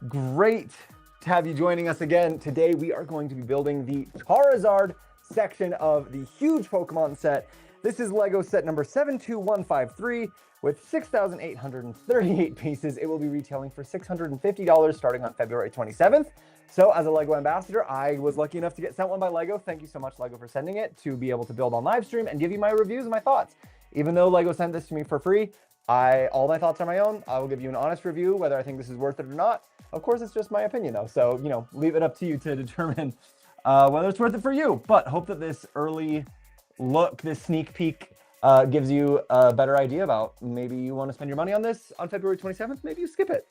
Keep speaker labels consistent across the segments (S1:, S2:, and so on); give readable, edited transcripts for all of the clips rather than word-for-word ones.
S1: Great to have you joining us again. Today we are going to be building the Charizard section of the huge Pokemon set. This is LEGO set number 72153 with 6,838 pieces. It will be retailing for $650 starting on February 27th. So as a LEGO ambassador, I was lucky enough to get sent one by LEGO. Thank you so much, LEGO, for sending it to be able to build on Livestream and give you my reviews and my thoughts. Even though LEGO sent this to me for free, all my thoughts are my own. I will give you an honest review, whether I think this is worth it or not. Of course, it's just my opinion, though. So, leave it up to you to determine whether it's worth it for you. But hope that this early look, this sneak peek, gives you a better idea about maybe you want to spend your money on this on February 27th. Maybe you skip it.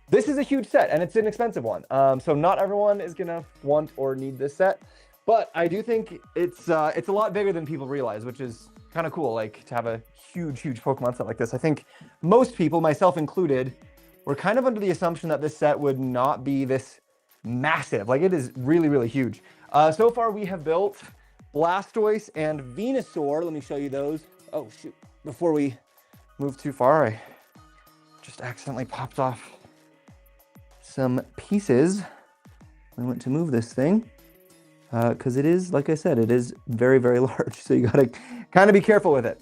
S1: This is a huge set, and it's an expensive one. So not everyone is going to want or need this set. But I do think it's a lot bigger than people realize, which is kind of cool, like to have a huge Pokemon set like this. I think most people, myself included, were kind of under the assumption that this set would not be this massive. Like, it is really huge. So far we have built Blastoise and Venusaur. Let me show you those. Oh shoot, before we move too far, I just accidentally popped off some pieces. I went to move this thing because it is, like I said, it is very large. So you gotta kind of be careful with it.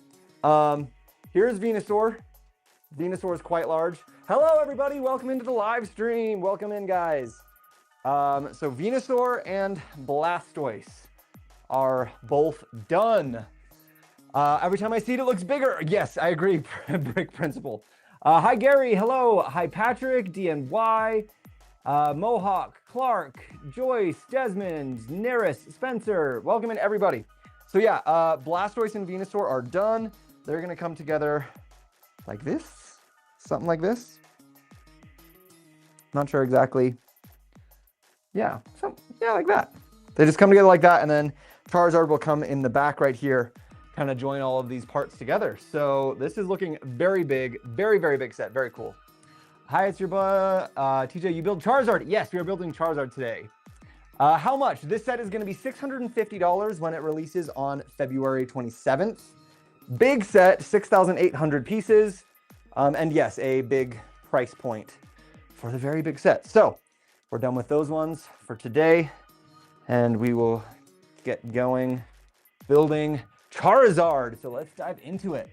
S1: Here's Venusaur. Venusaur is quite large. Hello everybody, welcome into the live stream. Welcome in, guys. So Venusaur and Blastoise are both done. Every time I see it, it looks bigger. Yes, I agree. Brick principle. Hi Gary, hello. Hi Patrick, DNY, Mohawk, Clark, Joyce, Desmond, Neris, Spencer. Welcome in everybody. So yeah, Blastoise and Venusaur are done. They're gonna come together like this, something like this. Not sure exactly. Yeah, like that. They just come together like that, and then Charizard will come in the back right here, kind of join all of these parts together. So this is looking very big, very big set, very cool. Hi, it's your TJ, you build Charizard. Yes, we are building Charizard today. How much? This set is going to be $650 when it releases on February 27th. Big set, 6,800 pieces. And yes, a big price point for the very big set. So we're done with those ones for today, and we will get going building Charizard. So let's dive into it.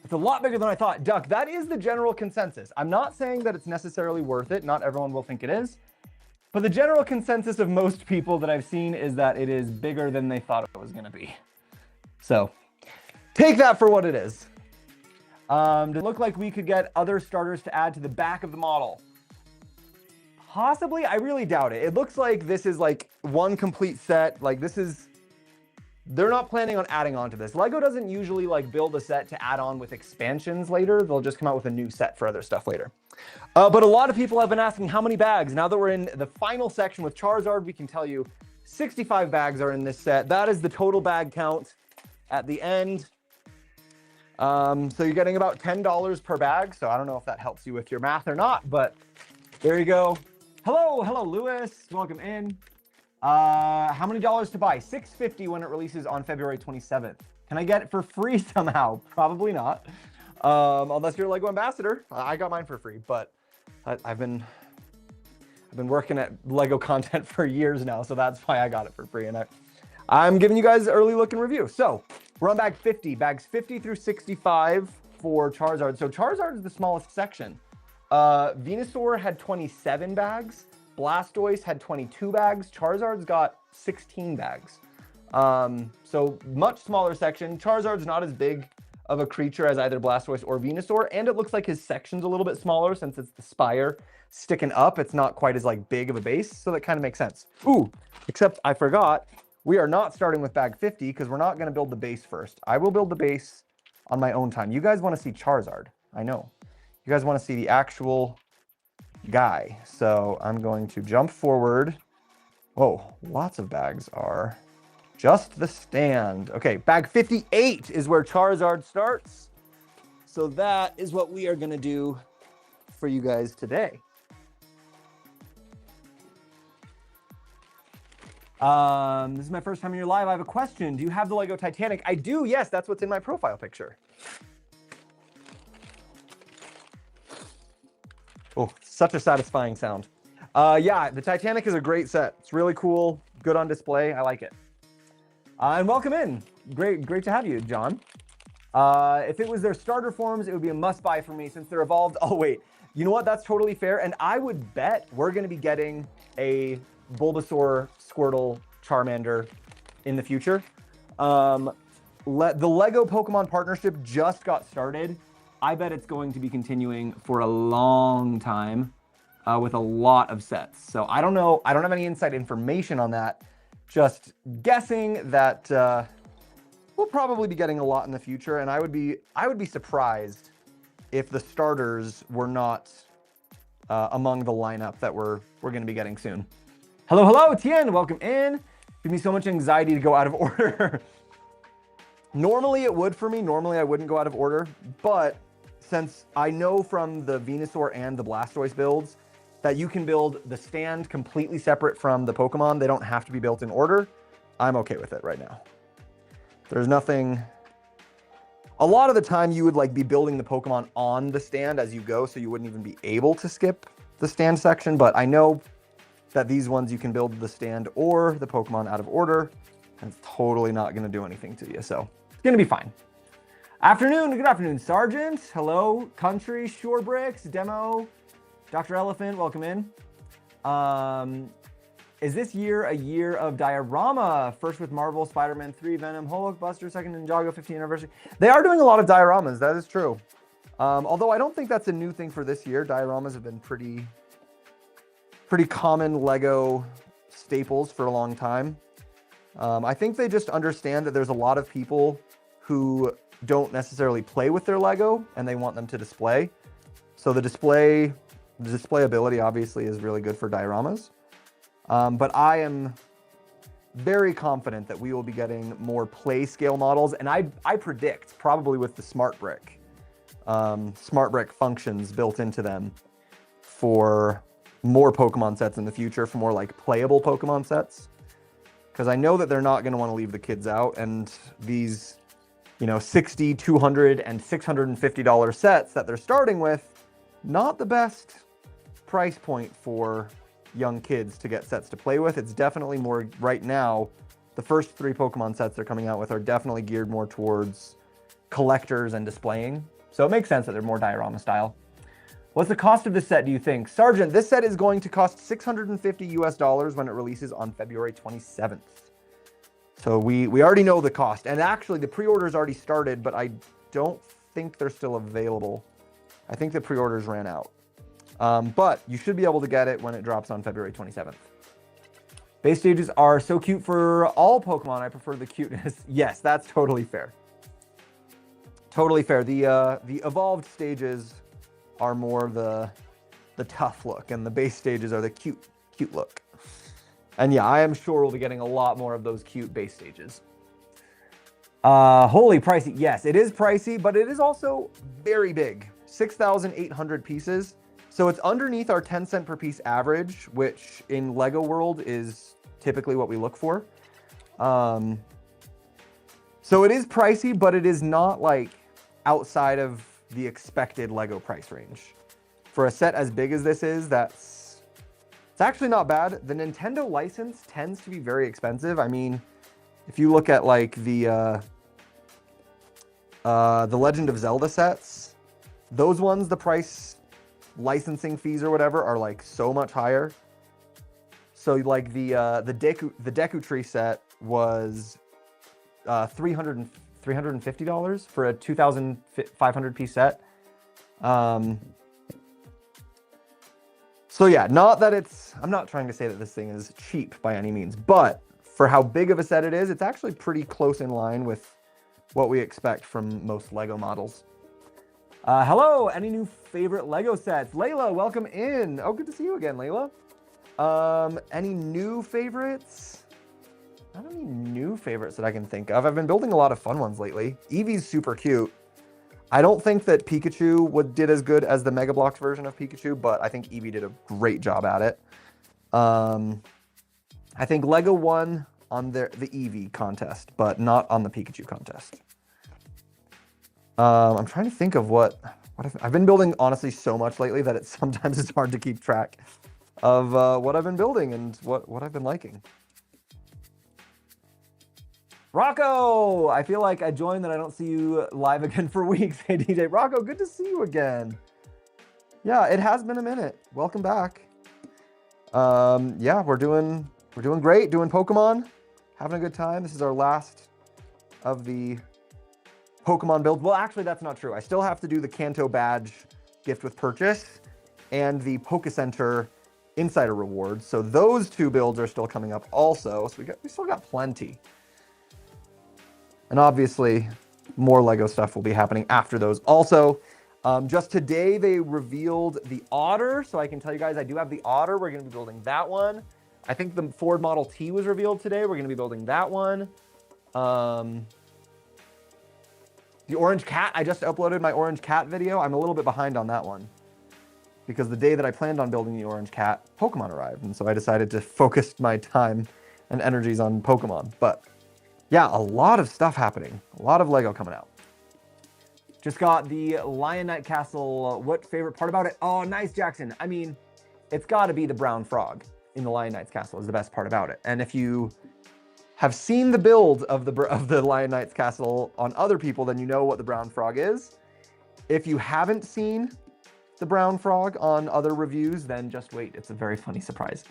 S1: It's a lot bigger than I thought. Duck, that is the general consensus. I'm not saying that it's necessarily worth it. Not everyone will think it is. But the general consensus of most people that I've seen is that it is bigger than they thought it was going to be. So take that for what it is. Does it look like we could get other starters to add to the back of the model? Possibly. I really doubt it. It looks like this is like one complete set. Like they're not planning on adding on to this. LEGO doesn't usually like build a set to add on with expansions later. They'll just come out with a new set for other stuff later. But a lot of people have been asking how many bags. Now that we're in the final section with Charizard, we can tell you 65 bags are in this set. That is the total bag count at the end. So you're getting about $10 per bag. So I don't know if that helps you with your math or not, but there you go. Hello, Lewis. Welcome in. How many dollars to buy? $650 when it releases on February 27th. Can I get it for free somehow? Probably not. Unless you're a LEGO ambassador. I got mine for free, but I've been working at LEGO content for years now, so that's why I got it for free. And I'm giving you guys an early look and review. So we're on bag 50, bags 50 through 65 for Charizard. So Charizard is the smallest section. Venusaur had 27 bags. Blastoise had 22 bags. Charizard's got 16 bags. So much smaller section. Charizard's not as big of a creature as either Blastoise or Venusaur, and it looks like his section's a little bit smaller since it's the spire sticking up. It's not quite as like big of a base, so that kind of makes sense. Ooh, except I forgot, we are not starting with bag 50 because we're not going to build the base first. I will build the base on my own time. You guys want to see Charizard. I know. You guys want to see the actual guy. So I'm going to jump forward. Whoa, lots of bags are just the stand. Okay, bag 58 is where Charizard starts. So that is what we are going to do for you guys today. This is my first time in your live. I have a question. Do you have the LEGO Titanic? I do, yes. That's what's in my profile picture. Oh, such a satisfying sound. Yeah, the Titanic is a great set. It's really cool, good on display. I like it. And welcome in. Great to have you, John. If it was their starter forms, it would be a must-buy for me since they're evolved. Oh, wait. You know what? That's totally fair. And I would bet we're going to be getting a Bulbasaur, Squirtle, Charmander in the future. The LEGO Pokemon partnership just got started. I bet it's going to be continuing for a long time with a lot of sets. So I don't know. I don't have any inside information on that. Just guessing that we'll probably be getting a lot in the future, and I would be surprised if the starters were not among the lineup that we're going to be getting soon. Hello, Tien, welcome in. Give me so much anxiety to go out of order. Normally it would for me. Normally I wouldn't go out of order, but since I know from the Venusaur and the Blastoise builds that you can build the stand completely separate from the Pokemon, they don't have to be built in order, I'm okay with it right now. There's nothing... A lot of the time you would like be building the Pokemon on the stand as you go, so you wouldn't even be able to skip the stand section, but I know that these ones you can build the stand or the Pokemon out of order, and it's totally not going to do anything to you, so it's going to be fine. Good afternoon, Sergeant. Hello, Country, Shore Bricks, Demo, Dr. Elephant, welcome in. Is this year a year of diorama? First with Marvel, Spider-Man 3, Venom, Hulkbuster, second Ninjago 15th anniversary. They are doing a lot of dioramas, that is true. Although I don't think that's a new thing for this year. Dioramas have been pretty common LEGO staples for a long time. I think they just understand that there's a lot of people who don't necessarily play with their LEGO and they want them to display. So the displayability obviously is really good for dioramas. But I am very confident that we will be getting more play scale models, and I predict probably with the Smart Brick functions built into them for more Pokemon sets in the future, for more like playable Pokemon sets. Because I know that they're not going to want to leave the kids out, and these, you know, $60, $200, and $650 sets that they're starting with, not the best price point for young kids to get sets to play with. It's definitely more right now. The first 3 Pokemon sets they're coming out with are definitely geared more towards collectors and displaying. So it makes sense that they're more diorama style. What's the cost of this set, do you think? Sergeant, this set is going to cost $650 US when it releases on February 27th. So we already know the cost. And actually the pre-orders already started, but I don't think they're still available. I think the pre-orders ran out. But you should be able to get it when it drops on February 27th. Base stages are so cute for all Pokemon. I prefer the cuteness. Yes, that's totally fair. Totally fair. The evolved stages are more the tough look, and the base stages are the cute look. And yeah, I am sure we'll be getting a lot more of those cute base stages. Holy pricey. Yes, it is pricey, but it is also very big. 6,800 pieces. So it's underneath our 10 cent per piece average, which in LEGO world is typically what we look for. So it is pricey, but it is not like outside of the expected LEGO price range. For a set as big as this is, it's actually not bad. The Nintendo license tends to be very expensive. I mean, if you look at like the Legend of Zelda sets, those ones, the price licensing fees or whatever are like so much higher. So like the Deku Tree set was $350 for a 2,500 piece set. So yeah, not that I'm not trying to say that this thing is cheap by any means, but for how big of a set it is, it's actually pretty close in line with what we expect from most LEGO models. Hello, any new favorite LEGO sets? Layla, welcome in. Oh, good to see you again, Layla. Any new favorites? Not any new favorites that I can think of. I've been building a lot of fun ones lately. Eevee's super cute. I don't think that Pikachu did as good as the Mega Bloks version of Pikachu, but I think Eevee did a great job at it. I think LEGO won on the Eevee contest, but not on the Pikachu contest. I'm trying to think of what I've been building, honestly, so much lately that sometimes it's hard to keep track. of what I've been building and what I've been liking. Rocco, I feel like I joined that I don't see you live again for weeks. Hey, DJ. Rocco, good to see you again. Yeah, it has been a minute. Welcome back. Yeah, we're doing great, doing Pokemon, having a good time. This is our last of the Pokemon build. Well, actually, that's not true. I still have to do the Kanto badge gift with purchase and the Poke Center insider rewards. So those two builds are still coming up also. So we still got plenty. And obviously, more LEGO stuff will be happening after those. Also, just today, they revealed the Otter. So I can tell you guys, I do have the Otter. We're going to be building that one. I think the Ford Model T was revealed today. We're going to be building that one. The Orange Cat, I just uploaded my Orange Cat video. I'm a little bit behind on that one because the day that I planned on building the Orange Cat, Pokemon arrived. And so I decided to focus my time and energies on Pokemon. But yeah, a lot of stuff happening. A lot of LEGO coming out. Just got the Lion Knight Castle. What favorite part about it? Oh, nice, Jackson. I mean, it's got to be the brown frog in the Lion Knight's Castle is the best part about it. And if you have seen the build of the Lion Knight's Castle on other people, then you know what the brown frog is. If you haven't seen the brown frog on other reviews, then just wait. It's a very funny surprise.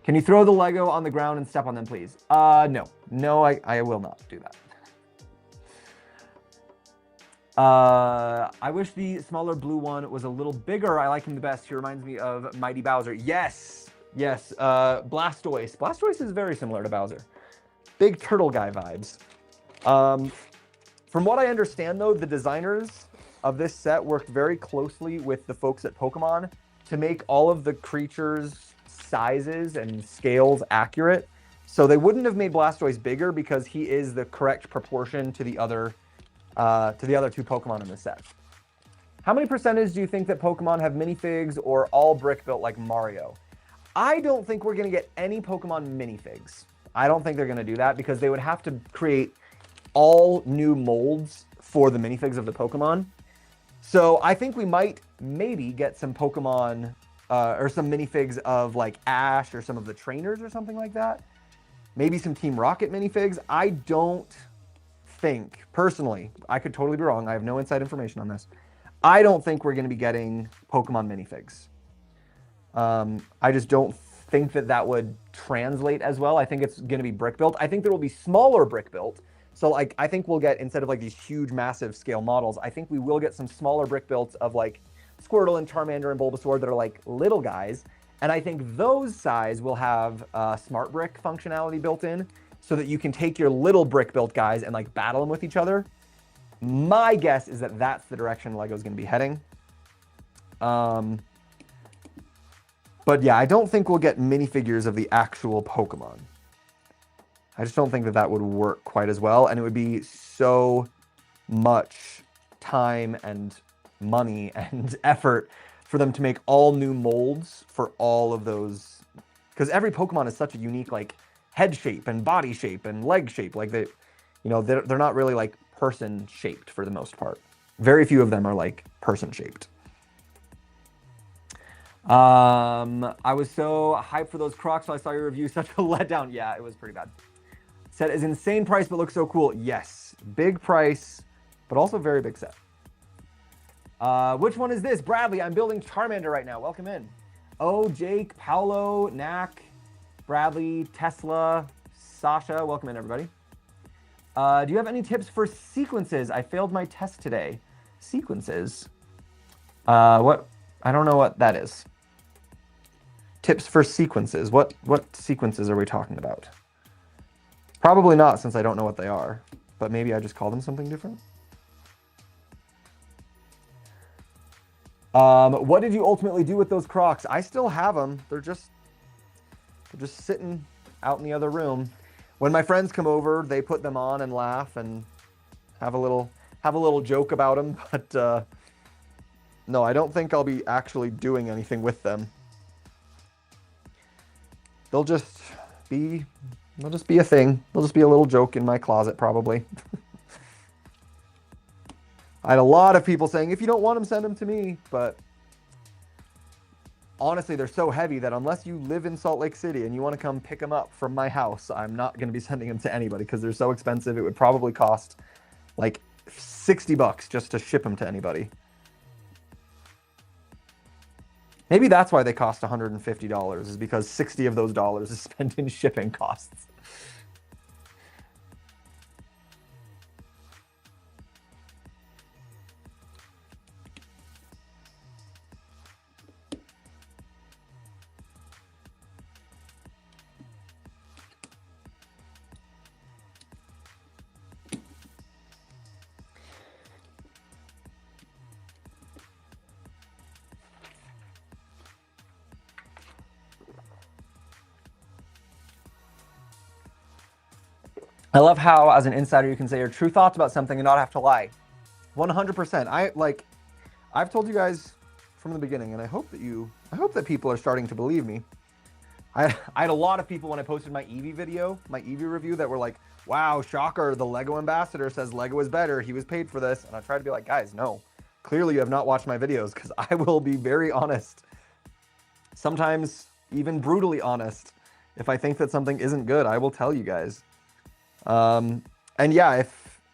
S1: Can you throw the Lego on the ground and step on them, please? No. No, I will not do that. I wish the smaller blue one was a little bigger. I like him the best. He reminds me of Mighty Bowser. Yes. Yes. Blastoise. Blastoise is very similar to Bowser. Big turtle guy vibes. From what I understand, though, the designers of this set worked very closely with the folks at Pokemon to make all of the creatures' sizes and scales accurate. So they wouldn't have made Blastoise bigger because he is the correct proportion to the other two Pokemon in the set. How many percentage do you think that Pokemon have minifigs or all brick built like Mario? I don't think we're going to get any Pokemon minifigs. I don't think they're going to do that because they would have to create all new molds for the minifigs of the Pokemon. So I think we might maybe get some Pokemon or some minifigs of like Ash or some of the trainers or something like that. Maybe some Team Rocket minifigs. I don't think, personally, I could totally be wrong. I have no inside information on this. I don't think we're going to be getting Pokemon minifigs. I just don't think that would translate as well. I think it's going to be brick built. I think there will be smaller brick built. So like, I think we'll get, instead of like these huge, massive scale models, I think we will get some smaller brick builds of like Squirtle and Charmander and Bulbasaur that are like little guys. And I think those size will have smart brick functionality built in so that you can take your little brick built guys and like battle them with each other. My guess is that that's the direction LEGO's going to be heading. But yeah, I don't think we'll get minifigures of the actual Pokemon. I just don't think that would work quite as well. And it would be so much time and money and effort for them to make all new molds for all of those. Because every Pokemon is such a unique like head shape and body shape and leg shape. Like they're not really like person shaped for the most part. Very few of them are like person shaped. I was so hyped for those Crocs when I saw your review. Such a letdown. Yeah, it was pretty bad. Set is insane price, but looks so cool. Yes, big price, but also very big set. Which one is this? Bradley, I'm building Charmander right now. Welcome in. Oh, Jake, Paolo, Knack, Bradley, Tesla, Sasha. Welcome in, everybody. Do you have any tips for sequences? I failed my test today. Sequences? What? I don't know what that is. Tips for sequences. What sequences are we talking about? Probably not, since I don't know what they are. But maybe I just call them something different. What did you ultimately do with those Crocs? I still have them. They're just sitting out in the other room. When my friends come over, they put them on and laugh and have a little joke about them. But no, I don't think I'll be actually doing anything with them. They'll just be a thing. They'll just be a little joke in my closet, probably. I had a lot of people saying, if you don't want them, send them to me. But honestly, they're so heavy that unless you live in Salt Lake City and you want to come pick them up from my house, I'm not going to be sending them to anybody because they're so expensive. It would probably cost like $60 just to ship them to anybody. Maybe that's why they cost $150, is because 60 of those dollars is spent in shipping costs. I love how, as an insider, you can say your true thoughts about something and not have to lie. 100%. I've told you guys from the beginning, and I hope that people are starting to believe me. I had a lot of people when I posted my Eevee video, my Eevee review, that were like, wow, shocker, the LEGO ambassador says LEGO is better. He was paid for this. And I tried to be like, guys, no, clearly you have not watched my videos, because I will be very honest. Sometimes even brutally honest. If I think that something isn't good, I will tell you guys. And yeah,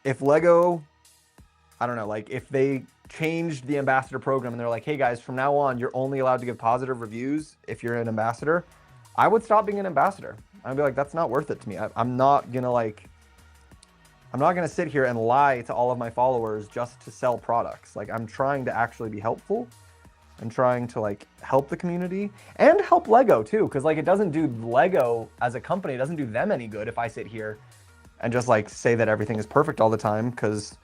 S1: if LEGO, I don't know, like if they changed the ambassador program and they're like, hey guys, from now on, you're only allowed to give positive reviews if you're an ambassador, I would stop being an ambassador. I'd be like, that's not worth it to me. I'm not gonna sit here and lie to all of my followers just to sell products. Like, I'm trying to actually be helpful. I'm trying to like help the community and help LEGO too. Cause like, it doesn't do LEGO as a company, it doesn't do them any good if I sit here and just like say that everything is perfect all the time, because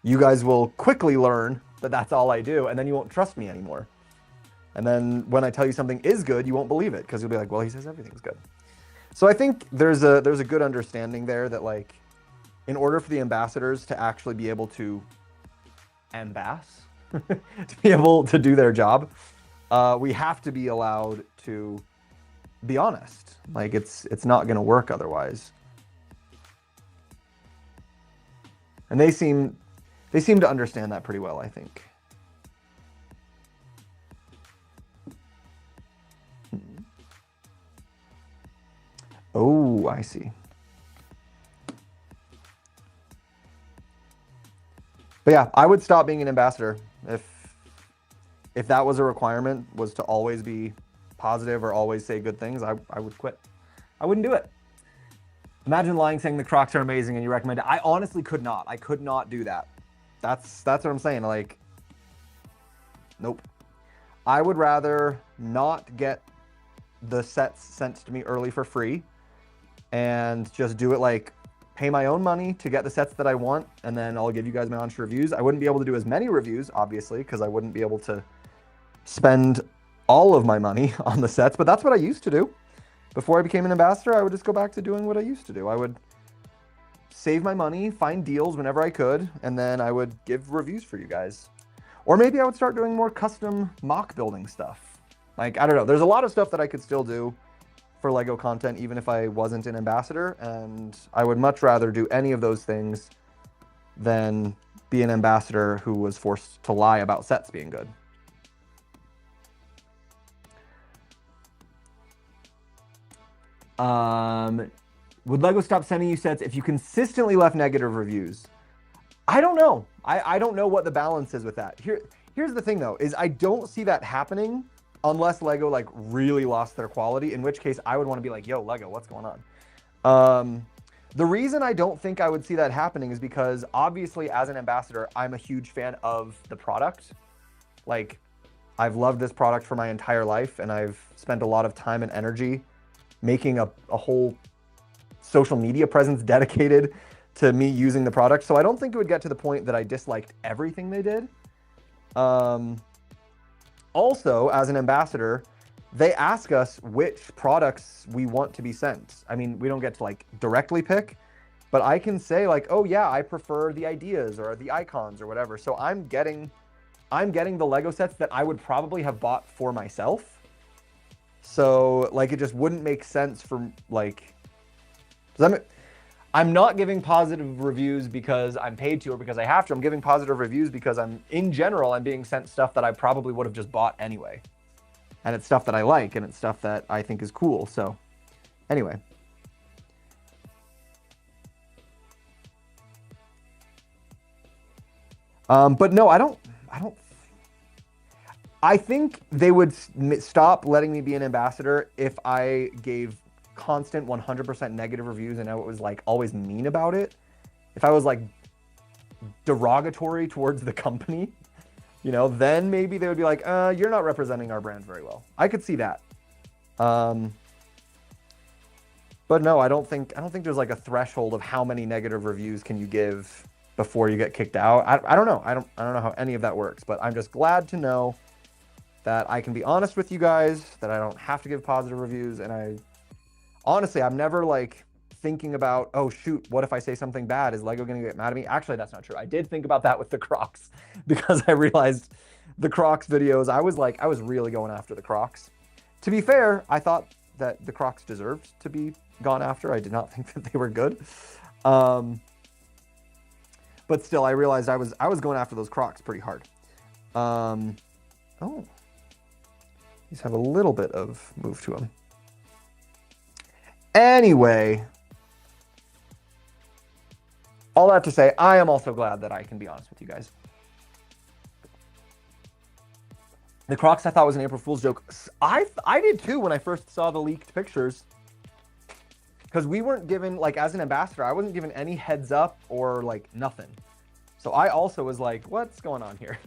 S1: you guys will quickly learn that that's all I do, and then you won't trust me anymore. And then when I tell you something is good, you won't believe it, because you'll be like, well, he says everything's good. So I think there's a good understanding there that like, in order for the ambassadors to actually be able to ambass, to be able to do their job, we have to be allowed to be honest. Like, it's not going to work otherwise. And they seem to understand that pretty well, I think. Oh, I see. But yeah, I would stop being an ambassador if that was a requirement, was to always be positive or always say good things. I would quit. I wouldn't do it. Imagine lying, saying the Crocs are amazing and you recommend it. I honestly could not. I could not do that. That's what I'm saying. Like, nope. I would rather not get the sets sent to me early for free and just do it like pay my own money to get the sets that I want, and then I'll give you guys my honest reviews. I wouldn't be able to do as many reviews, obviously, because I wouldn't be able to spend all of my money on the sets, but that's what I used to do. Before I became an ambassador, I would just go back to doing what I used to do. I would save my money, find deals whenever I could, and then I would give reviews for you guys. Or maybe I would start doing more custom mock building stuff. Like, I don't know. There's a lot of stuff that I could still do for LEGO content, even if I wasn't an ambassador, and I would much rather do any of those things than be an ambassador who was forced to lie about sets being good. Would LEGO stop sending you sets if you consistently left negative reviews? I don't know. I don't know what the balance is with that. Here's the thing though, is I don't see that happening unless LEGO like really lost their quality, in which case I would want to be like, yo, LEGO, what's going on? The reason I don't think I would see that happening is because obviously as an ambassador, I'm a huge fan of the product. Like, I've loved this product for my entire life, and I've spent a lot of time and energy making a whole social media presence dedicated to me using the product. So I don't think it would get to the point that I disliked everything they did. Also, as an ambassador, they ask us which products we want to be sent. I mean, we don't get to like directly pick, but I can say like, oh yeah, I prefer the ideas or the icons or whatever. So I'm getting the LEGO sets that I would probably have bought for myself. So like, it just wouldn't make sense for like, I'm not giving positive reviews because I'm paid to or because I have to. I'm giving positive reviews because in general, I'm being sent stuff that I probably would have just bought anyway. and it's stuff that I like, and it's stuff that I think is cool. So anyway. But no, I think they would stop letting me be an ambassador if I gave constant 100% negative reviews and I was like always mean about it. If I was like derogatory towards the company, you know, then maybe they would be like, you're not representing our brand very well. I could see that. But no, I don't think there's like a threshold of how many negative reviews can you give before you get kicked out. I don't know. I don't know how any of that works, but I'm just glad to know that I can be honest with you guys, that I don't have to give positive reviews. And honestly, I'm never like thinking about, oh shoot, what if I say something bad? Is LEGO gonna get mad at me? Actually, that's not true. I did think about that with the Crocs because I realized the Crocs videos, I was really going after the Crocs. To be fair, I thought that the Crocs deserved to be gone after. I did not think that they were good. But still, I realized I was going after those Crocs pretty hard. Oh, these have a little bit of move to them. Anyway, all that to say, I am also glad that I can be honest with you guys. The Crocs I thought was an April Fool's joke. I did too when I first saw the leaked pictures. Because we weren't given, like, as an ambassador, I wasn't given any heads up or, like, nothing. So I also was like, what's going on here?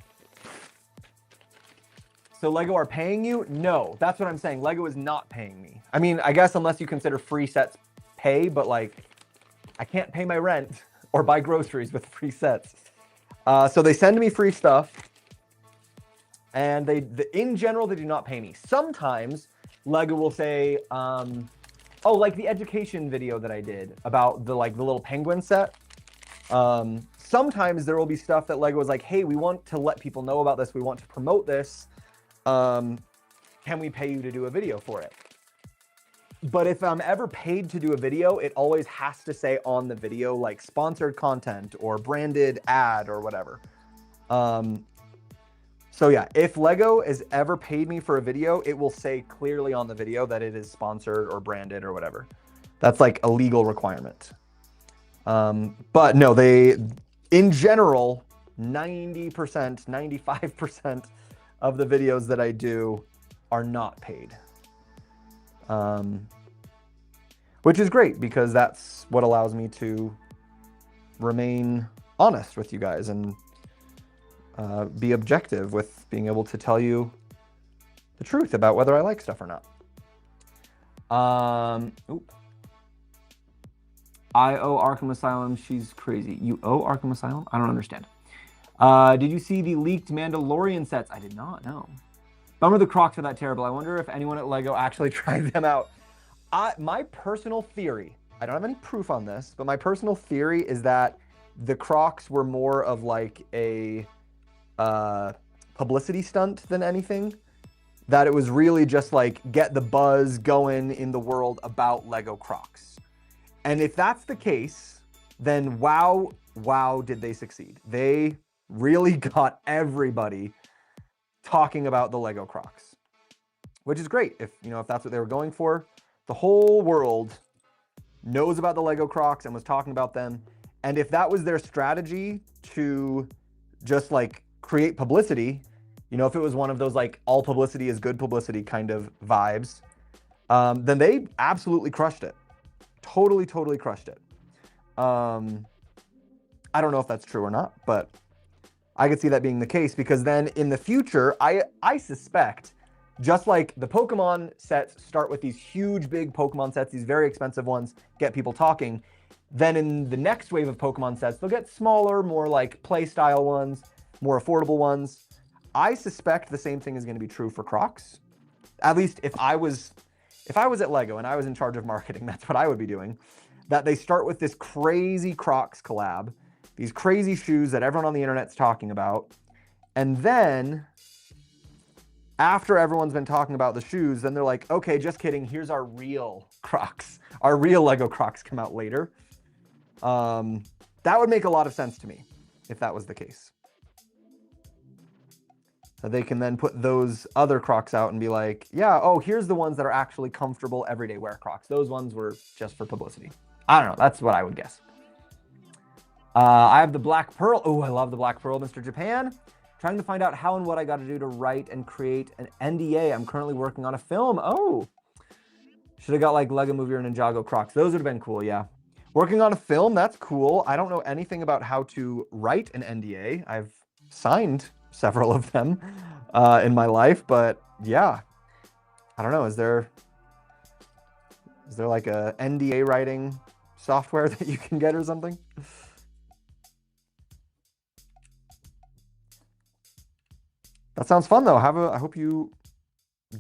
S1: So LEGO are paying you? No, that's what I'm saying. LEGO is not paying me. I mean, I guess unless you consider free sets pay, but, like, I can't pay my rent or buy groceries with free sets. So they send me free stuff. And in general, they do not pay me. Sometimes LEGO will say, oh, like the education video that I did about the little penguin set. Sometimes there will be stuff that LEGO is like, hey, we want to let people know about this. We want to promote this. Can we pay you to do a video for it? But if I'm ever paid to do a video, it always has to say on the video, like sponsored content or branded ad or whatever. So yeah, if LEGO has ever paid me for a video, it will say clearly on the video that it is sponsored or branded or whatever. That's like a legal requirement. But no, in general, 90%, 95% of the videos that I do are not paid. Which is great because that's what allows me to remain honest with you guys and be objective with being able to tell you the truth about whether I like stuff or not. I owe Arkham Asylum. She's crazy. You owe Arkham Asylum? I don't understand. Did you see the leaked Mandalorian sets? I did not, no. Bummer the Crocs are that terrible. I wonder if anyone at LEGO actually tried them out. My personal theory, I don't have any proof on this, but my personal theory is that the Crocs were more of like a publicity stunt than anything. That it was really just like get the buzz going in the world about LEGO Crocs. And if that's the case, then wow, did they succeed. They really got everybody talking about the LEGO Crocs, which is great. If that's what they were going for, the whole world knows about the LEGO Crocs and was talking about them. And if that was their strategy to just like create publicity, if it was one of those like all publicity is good publicity kind of vibes, then they absolutely crushed it. Totally crushed it. I don't know if that's true or not, but I could see that being the case because then in the future, I suspect, just like the Pokemon sets start with these huge, big Pokemon sets, these very expensive ones, get people talking. Then in the next wave of Pokemon sets, they'll get smaller, more like play style ones, more affordable ones. I suspect the same thing is going to be true for Crocs. At least if I was at LEGO and I was in charge of marketing, that's what I would be doing. That they start with this crazy Crocs collab, these crazy shoes that everyone on the internet's talking about. And then after everyone's been talking about the shoes, then they're like, okay, just kidding. Here's our real Crocs. Our real LEGO Crocs come out later. That would make a lot of sense to me if that was the case. So they can then put those other Crocs out and be like, yeah, oh, here's the ones that are actually comfortable everyday wear Crocs. Those ones were just for publicity. I don't know. That's what I would guess. I have the Black Pearl. Oh, I love the Black Pearl, Mr. Japan. Trying to find out how and what I got to do to write and create an NDA. I'm currently working on a film. Oh, should have got like Lego Movie or Ninjago Crocs. Those would have been cool, yeah. Working on a film, that's cool. I don't know anything about how to write an NDA. I've signed several of them in my life, but yeah, I don't know. Is there like a NDA writing software that you can get or something? That sounds fun though. I hope you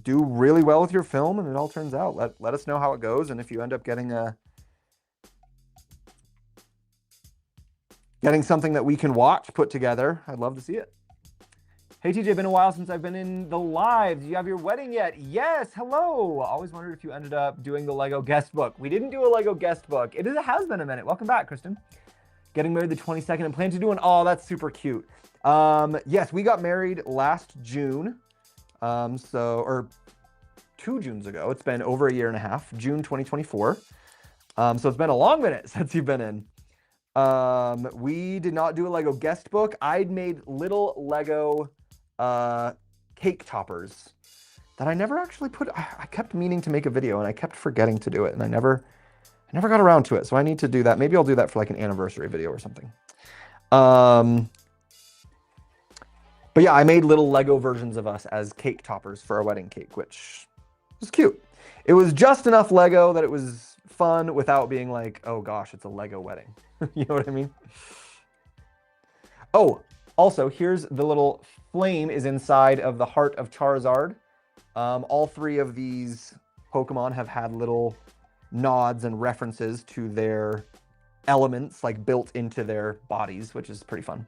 S1: do really well with your film and it all turns out. Let us know how it goes, and if you end up getting something that we can watch put together, I'd love to see it. Hey TJ, been a while since I've been in the live. Do you have your wedding yet? Yes, hello. Always wondered if you ended up doing the Lego guest book. We didn't do a Lego guest book. It has been a minute. Welcome back, Kristen. Getting married the 22nd and plan to do an, oh, that's super cute. Yes, we got married last June. Or 2 Junes ago. It's been over a year and a half, June 2024. So it's been a long minute since you've been in. We did not do a Lego guest book. I'd made little Lego cake toppers that I never actually put. I kept meaning to make a video and I kept forgetting to do it, and I never got around to it. So I need to do that. Maybe I'll do that for like an anniversary video or something. But yeah, I made little Lego versions of us as cake toppers for a wedding cake, which was cute. It was just enough Lego that it was fun without being like, oh gosh, it's a Lego wedding. You know what I mean? Oh, also, here's the little flame is inside of the heart of Charizard. All 3 of these Pokemon have had little nods and references to their elements like built into their bodies, which is pretty fun.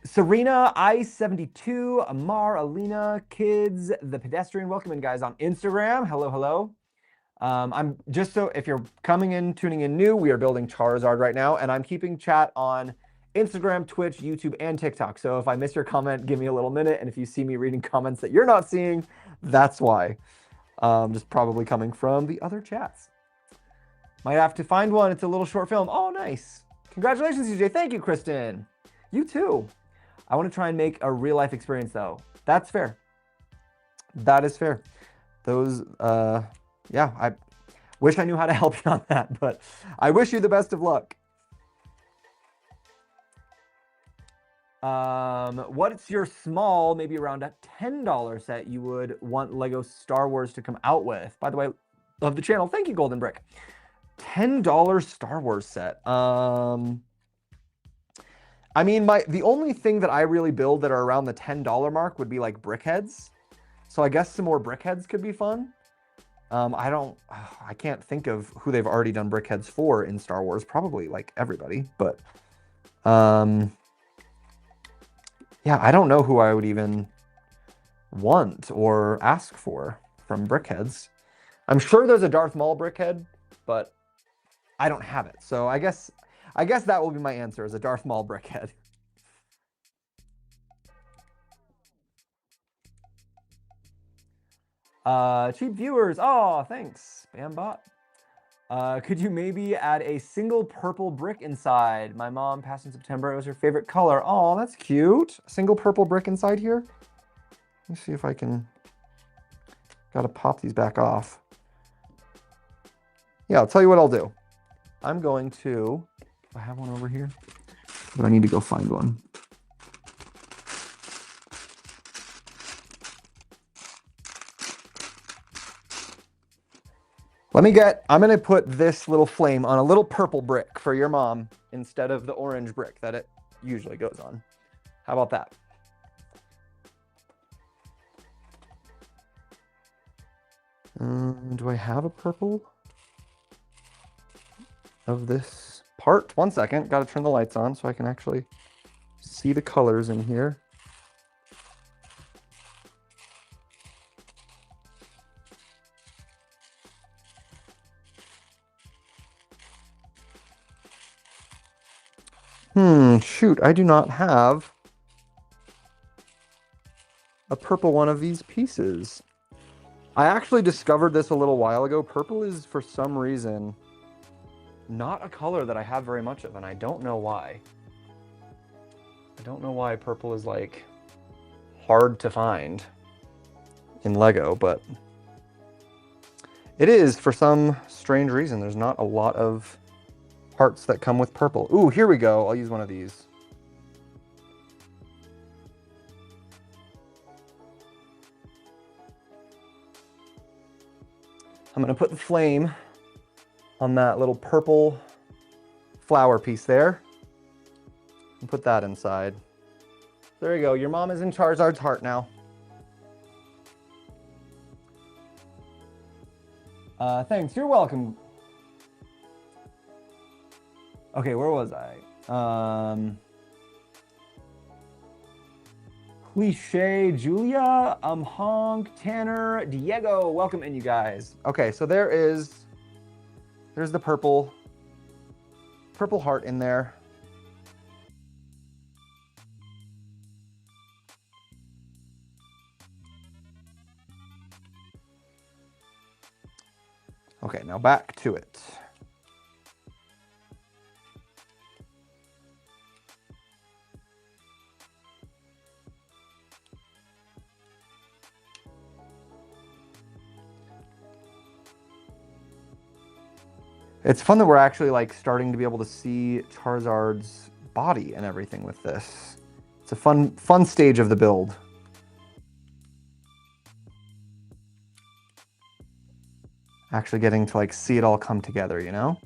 S1: Serena, I72, Amar, Alina, Kids, The Pedestrian. Welcome in, guys, on Instagram. Hello, hello. I'm just so if you're coming in, tuning in new, we are building Charizard right now, and I'm keeping chat on Instagram, Twitch, YouTube, and TikTok. So if I miss your comment, give me a little minute. And if you see me reading comments that you're not seeing, that's why. Just probably coming from the other chats. Might have to find one. It's a little short film. Oh, nice. Congratulations, CJ. Thank you, Kristen. You too. I want to try and make a real life experience though. That's fair. That is fair. Those, yeah, I wish I knew how to help you on that, but I wish you the best of luck. What's your small, maybe around a $10 set you would want Lego Star Wars to come out with? By the way, love the channel. Thank you, Golden Brick. $10 Star Wars set. I mean, the only thing that I really build that are around the $10 mark would be like brickheads. So I guess some more brickheads could be fun. I can't think of who they've already done brickheads for in Star Wars. Probably like everybody, but yeah, I don't know who I would even want or ask for from brickheads. I'm sure there's a Darth Maul brickhead, but I don't have it. So I guess that will be my answer, is a Darth Maul brickhead. Cheap viewers. Oh, thanks, Spambot. Could you maybe add a single purple brick inside? My mom passed in September. It was her favorite color. Oh, that's cute. A single purple brick inside here. Let me see if I can. Gotta pop these back off. Yeah, I'll tell you what I'll do. I'm going to. I have one over here, but I need to go find one. I'm going to put this little flame on a little purple brick for your mom instead of the orange brick that it usually goes on. How about that? Do I have a purple of this part? 1 second. Got to turn the lights on so I can actually see the colors in here. Shoot, I do not have a purple one of these pieces. I actually discovered this a little while ago. Purple is, for some reason, not a color that I have very much of, and I don't know why. I don't know why purple is, like, hard to find in LEGO, but it is for some strange reason. There's not a lot of parts that come with purple. Ooh, here we go. I'll use one of these. I'm going to put the flame on that little purple flower piece there and put that inside. There you go. Your mom is in Charizard's heart now. Thanks. You're welcome. Okay, where was I? Cliche, Julia, Honk, Tanner, Diego. Welcome in, you guys. Okay, so there's the purple heart in there. Okay, now back to it. It's fun that we're actually like starting to be able to see Charizard's body and everything with this. It's a fun stage of the build. Actually getting to like see it all come together, you know?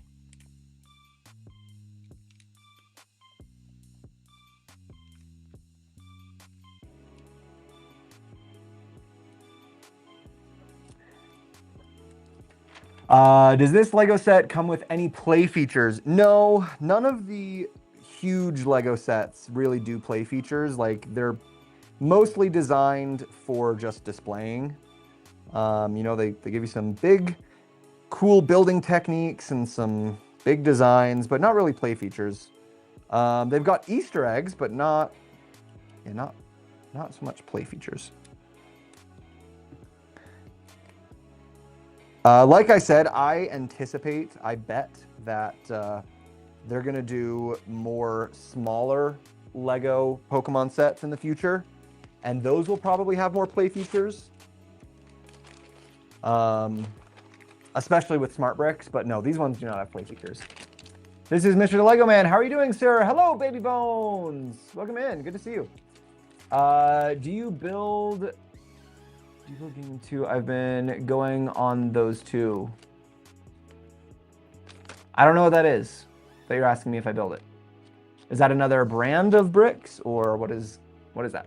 S1: Does this LEGO set come with any play features? No, none of the huge LEGO sets really do play features. Like, they're mostly designed for just displaying. You know, they give you some big, cool building techniques and some big designs, but not really play features. They've got Easter eggs, but not so much play features. Like I said, I bet that they're going to do more smaller LEGO Pokemon sets in the future, and those will probably have more play features, especially with Smart Bricks, but no, these ones do not have play features. This is Mr. Lego Man. How are you doing, sir? Hello, Baby Bones. Welcome in. Good to see you. Do you build Game 2? I've been going on those two. I don't know what that is, but you're asking me if I build it. Is that another brand of bricks, or what is that?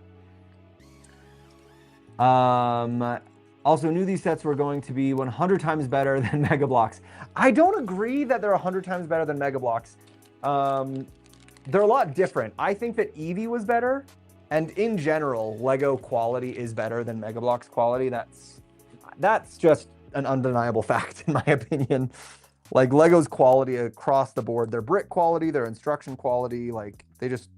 S1: Also knew these sets were going to be 100 times better than Mega Bloks. I don't agree that they're 100 times better than Mega Bloks. They're a lot different. I think that Eevee was better. And in general, LEGO quality is better than Mega Bloks quality. That's just an undeniable fact, in my opinion. Like, LEGO's quality across the board, their brick quality, their instruction quality, like, they just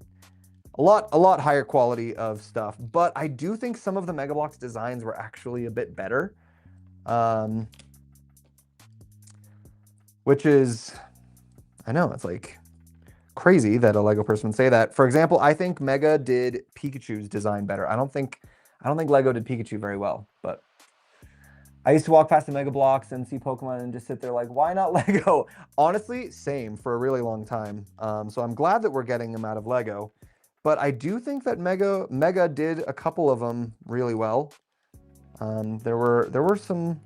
S1: a lot higher quality of stuff. But I do think some of the Mega Bloks designs were actually a bit better, which is, I know, it's like crazy that a LEGO person would say that. For example, I think Mega did Pikachu's design better. I don't think LEGO did Pikachu very well, but I used to walk past the Mega Bloks and see Pokemon and just sit there like, why not LEGO? Honestly, same for a really long time. So I'm glad that we're getting them out of LEGO, but I do think that Mega did a couple of them really well. There were some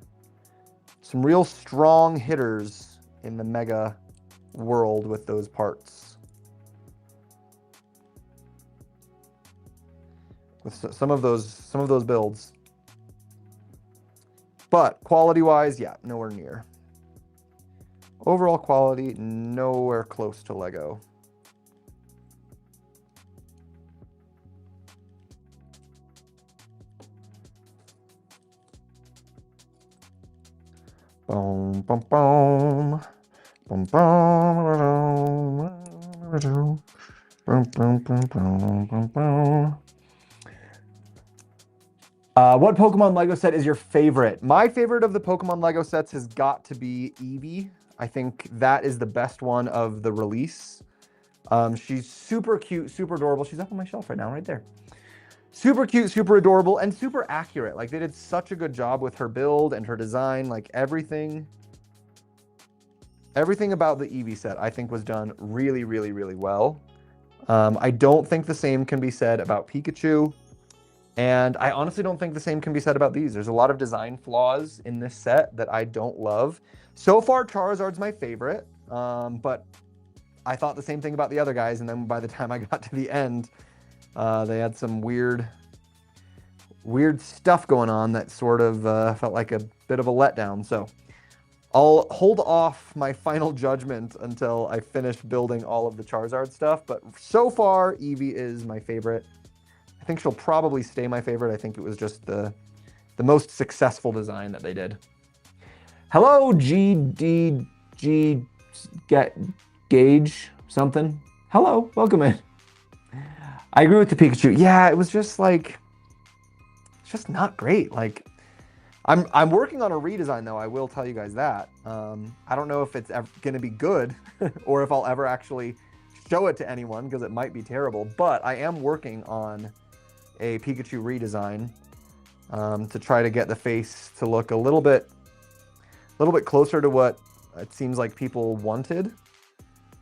S1: real strong hitters in the Mega world with those parts. With some of those builds. But quality-wise, yeah, nowhere near. Overall quality, nowhere close to LEGO. Boom, boom, boom. Boom, boom, boom. Boom, boom, boom, boom, boom, boom. What Pokemon Lego set is your favorite? My favorite of the Pokemon Lego sets has got to be Eevee. I think that is the best one of the release. She's super cute, super adorable. She's up on my shelf right now, right there. Super cute, super adorable, and super accurate. Like, they did such a good job with her build and her design. Like, everything about the Eevee set, I think, was done really, really, really well. I don't think the same can be said about Pikachu. And I honestly don't think the same can be said about these. There's a lot of design flaws in this set that I don't love. So far, Charizard's my favorite, but I thought the same thing about the other guys, and then by the time I got to the end, they had some weird stuff going on that sort of felt like a bit of a letdown. So I'll hold off my final judgment until I finish building all of the Charizard stuff, but so far, Eevee is my favorite. I think she'll probably stay my favorite. I think it was just the most successful design that they did. Hello, GDG Gauge something. Hello, welcome in. I agree with the Pikachu. Yeah, it was just like, it's just not great. Like, I'm working on a redesign though. I will tell you guys that. I don't know if it's ever going to be good or if I'll ever actually show it to anyone because it might be terrible. But I am working on a Pikachu redesign to try to get the face to look a little bit closer to what it seems like people wanted.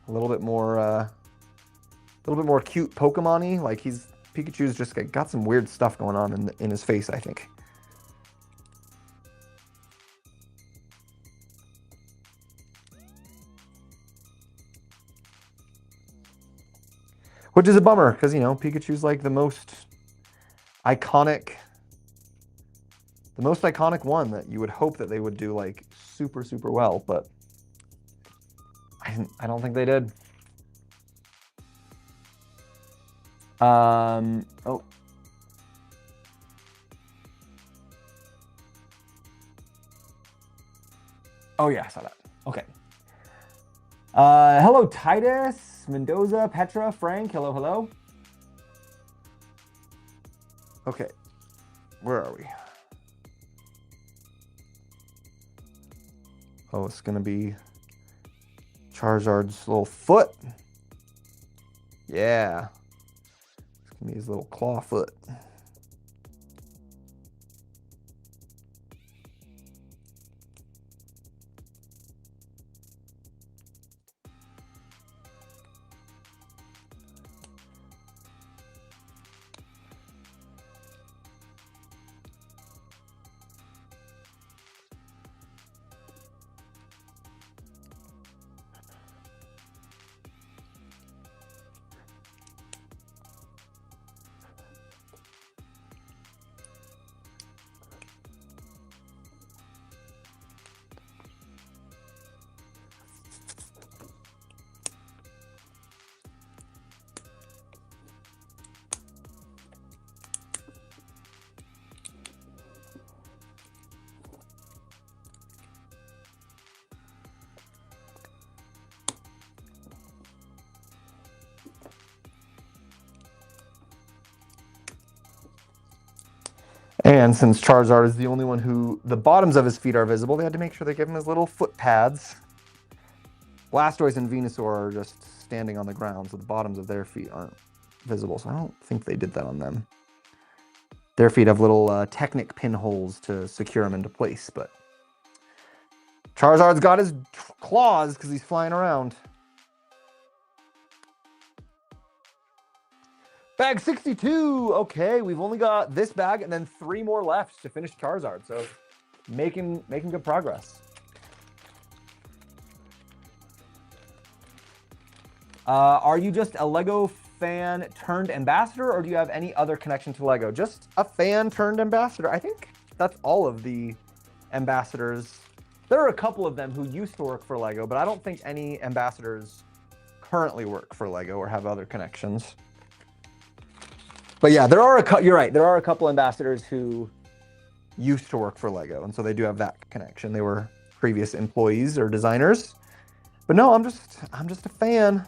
S1: A little bit more cute Pokemon-y. Like, Pikachu's just got some weird stuff going on in his face, I think. Which is a bummer because, you know, Pikachu's like the most iconic one that you would hope that they would do like super, super well, but I don't think they did. Oh. Oh yeah, I saw that. Okay. Hello, Titus, Mendoza, Petra, Frank. Hello, hello. Okay. Where are we? Oh, it's going to be Charizard's little foot. Yeah. It's going to be his little claw foot. And since Charizard is the only one who the bottoms of his feet are visible, they had to make sure they give him his little foot pads. Blastoise and Venusaur are just standing on the ground, so the bottoms of their feet aren't visible. So I don't think they did that on them. Their feet have little Technic pinholes to secure them into place, but Charizard's got his claws because he's flying around. Bag 62. Okay, we've only got this bag and then 3 more left to finish Charizard. So making good progress. Are you just a LEGO fan turned ambassador, or do you have any other connection to LEGO? Just a fan turned ambassador. I think that's all of the ambassadors. There are a couple of them who used to work for LEGO, but I don't think any ambassadors currently work for LEGO or have other connections. But yeah, you're right. There are a couple ambassadors who used to work for LEGO, and so they do have that connection. They were previous employees or designers. But no, I'm just a fan.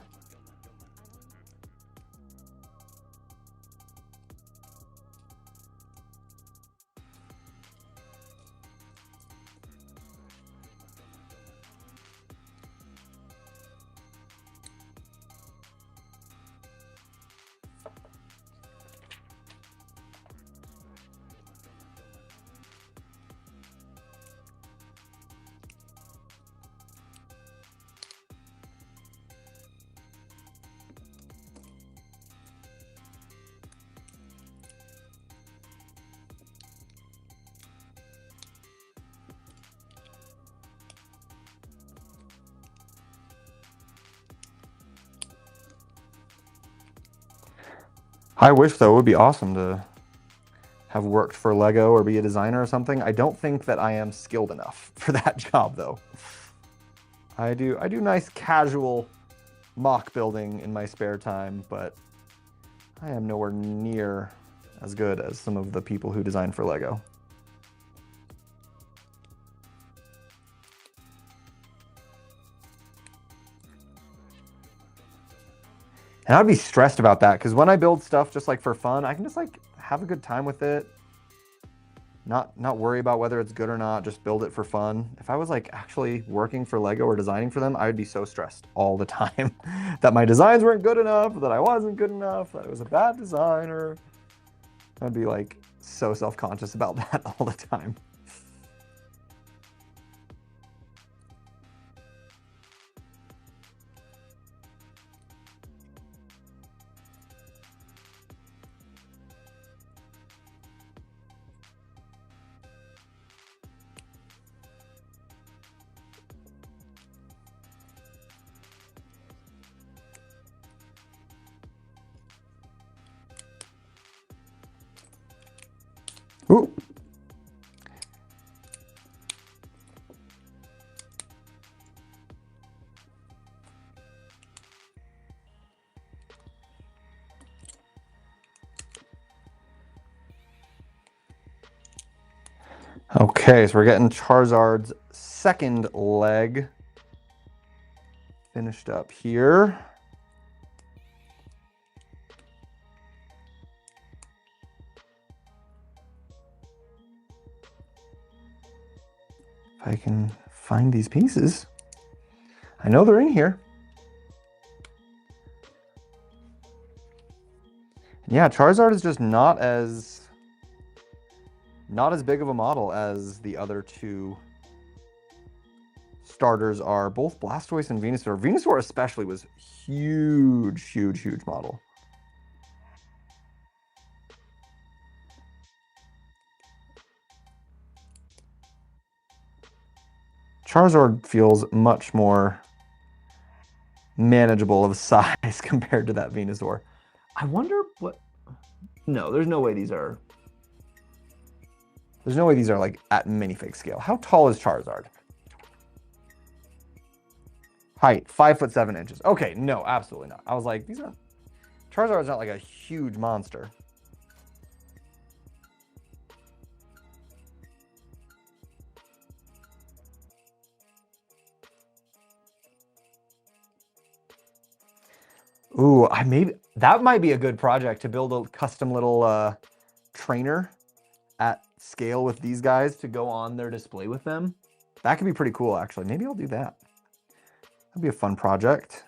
S1: I wish, though. It would be awesome to have worked for LEGO or be a designer or something. I don't think that I am skilled enough for that job, though. I do nice casual mock building in my spare time, but I am nowhere near as good as some of the people who design for LEGO. And I'd be stressed about that because when I build stuff just like for fun, I can just like have a good time with it. Not worry about whether it's good or not, just build it for fun. If I was like actually working for LEGO or designing for them, I would be so stressed all the time that my designs weren't good enough, that I wasn't good enough, that I was a bad designer. I'd be like so self-conscious about that all the time. Ooh. Okay, so we're getting Charizard's second leg finished up here. If I can find these pieces. I know they're in here. Yeah, Charizard is just not as big of a model as the other two starters are. Both Blastoise and Venusaur. Venusaur especially was huge, huge, huge model. Charizard feels much more manageable of size compared to that Venusaur. I wonder what... No, there's no way these are... There's no way these are like at minifig scale. How tall is Charizard? Height, 5'7". Okay, no, absolutely not. I was like, these aren't... Charizard's not like a huge monster. Ooh, that might be a good project to build a custom little trainer at scale with these guys to go on their display with them. That could be pretty cool, actually. Maybe I'll do that. That'd be a fun project.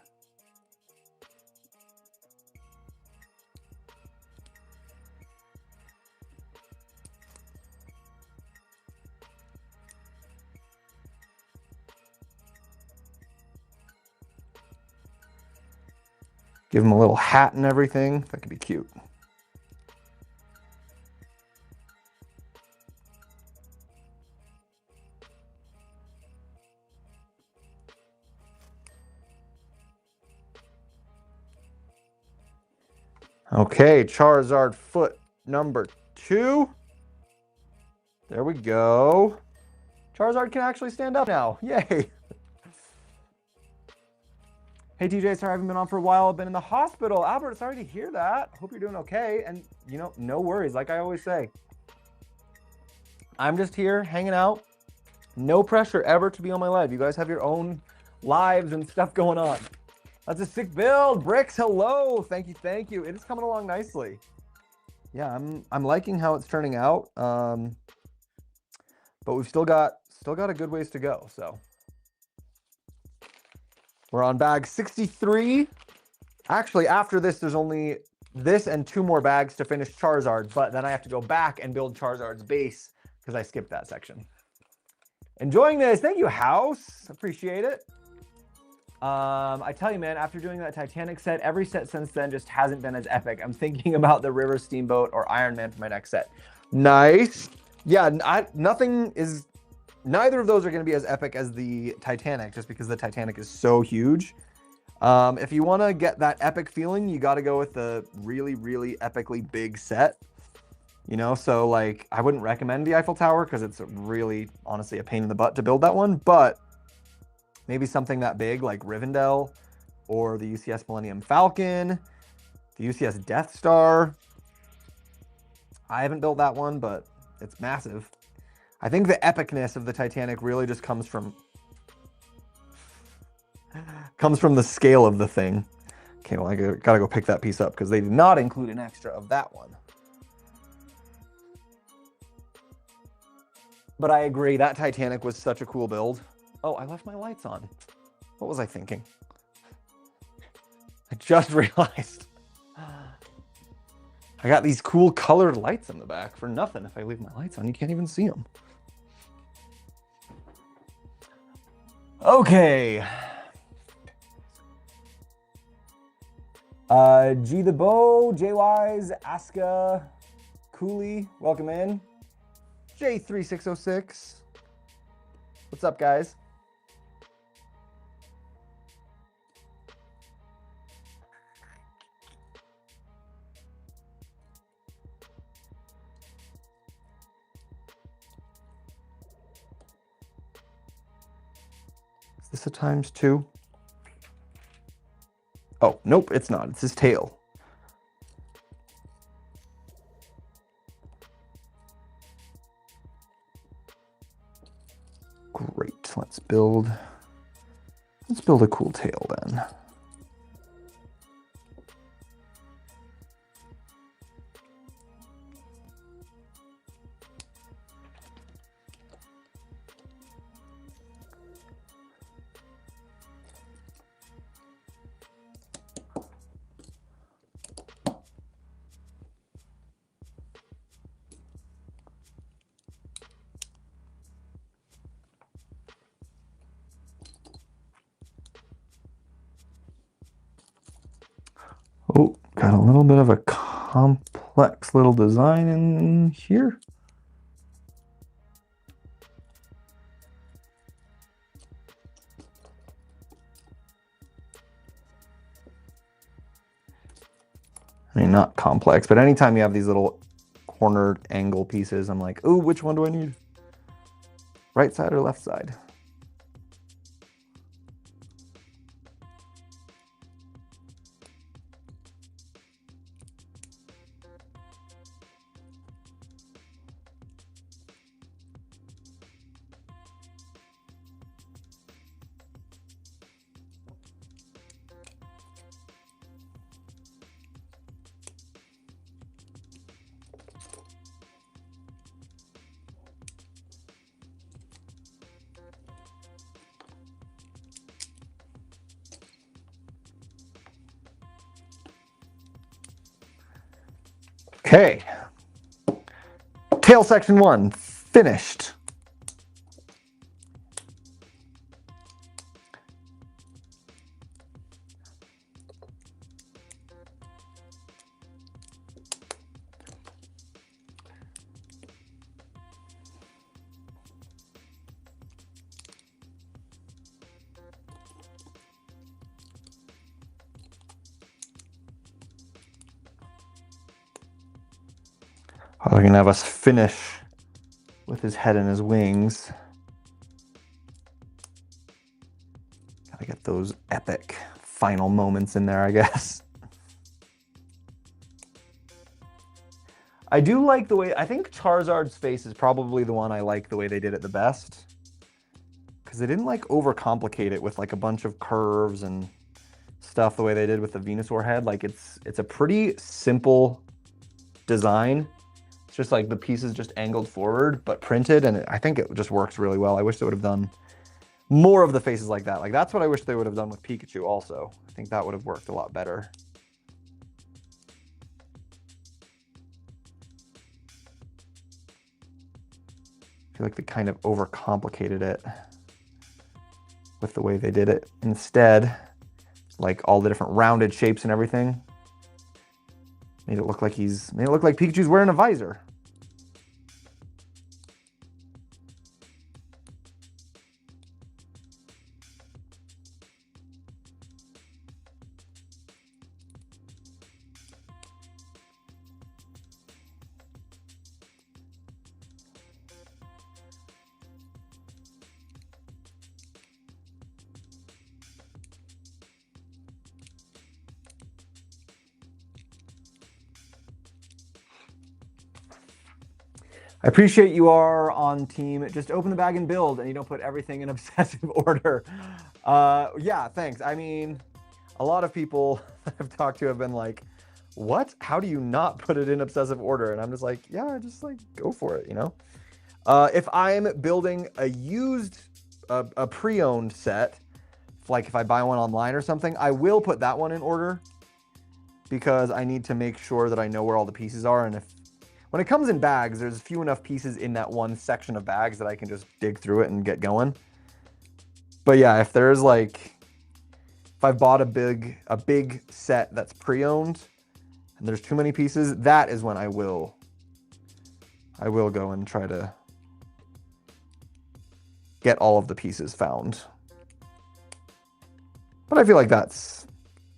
S1: Give him a little hat and everything. That could be cute. Okay, Charizard foot number 2. There we go. Charizard can actually stand up now. Yay. Hey TJ, sorry I haven't been on for a while. I've been in the hospital. Albert, sorry to hear that. Hope you're doing okay. And you know, no worries. Like I always say, I'm just here hanging out. No pressure ever to be on my live. You guys have your own lives and stuff going on. That's a sick build. Bricks, hello. Thank you, thank you. It is coming along nicely. Yeah, I'm liking how it's turning out. But we've still got a good ways to go. So we're on bag 63. Actually, after this, there's only this and 2 more bags to finish Charizard, but then I have to go back and build Charizard's base because I skipped that section. Enjoying this. Thank you, House. Appreciate it. I tell you, man, after doing that Titanic set, every set since then just hasn't been as epic. I'm thinking about the River Steamboat or Iron Man for my next set. Nice. Yeah, neither of those are going to be as epic as the Titanic just because the Titanic is so huge. If you want to get that epic feeling, you got to go with the really, really epically big set. You know, so like I wouldn't recommend the Eiffel Tower because it's really, honestly, a pain in the butt to build that one. But maybe something that big like Rivendell or the UCS Millennium Falcon, the UCS Death Star. I haven't built that one, but it's massive. I think the epicness of the Titanic really just comes from the scale of the thing. Okay, well, I gotta go pick that piece up because they did not include an extra of that one. But I agree, that Titanic was such a cool build. Oh, I left my lights on. What was I thinking? I just realized. I got these cool colored lights in the back for nothing. If I leave my lights on, you can't even see them. Okay. G the Bow, J-Wise, Aska, Cooley, welcome in. J3606. What's up, guys? Is this a ×2? Oh, nope, it's not. It's his tail. Great. Let's build a cool tail then. Oh, got a little bit of a complex little design in here. I mean, not complex, but anytime you have these little cornered angle pieces, I'm like, ooh, which one do I need? Right side or left side? Okay. Tail section 1, finished. They're gonna have us finish with his head and his wings. Gotta get those epic final moments in there, I guess. I do like the way, I think Charizard's face is probably the one I like the way they did it the best. Because they didn't like overcomplicate it with like a bunch of curves and stuff the way they did with the Venusaur head. Like it's a pretty simple design. It's just like the pieces just angled forward, but printed, and I think it just works really well. I wish they would have done more of the faces like that. Like that's what I wish they would have done with Pikachu also. I think that would have worked a lot better. I feel like they kind of overcomplicated it with the way they did it. Instead, like all the different rounded shapes and everything, made it look like Pikachu's wearing a visor. I appreciate you are on team. Just open the bag and build, and you don't put everything in obsessive order. Yeah, thanks. I mean, a lot of people I've talked to have been like, what? How do you not put it in obsessive order? And I'm just like, yeah, just like go for it, you know? If I'm building a used, a pre-owned set, like if I buy one online or something, I will put that one in order because I need to make sure that I know where all the pieces are. And when it comes in bags, there's few enough pieces in that one section of bags that I can just dig through it and get going. But yeah, if there's like, if I've bought a big set that's pre-owned and there's too many pieces, that is when I will go and try to get all of the pieces found. But I feel like that's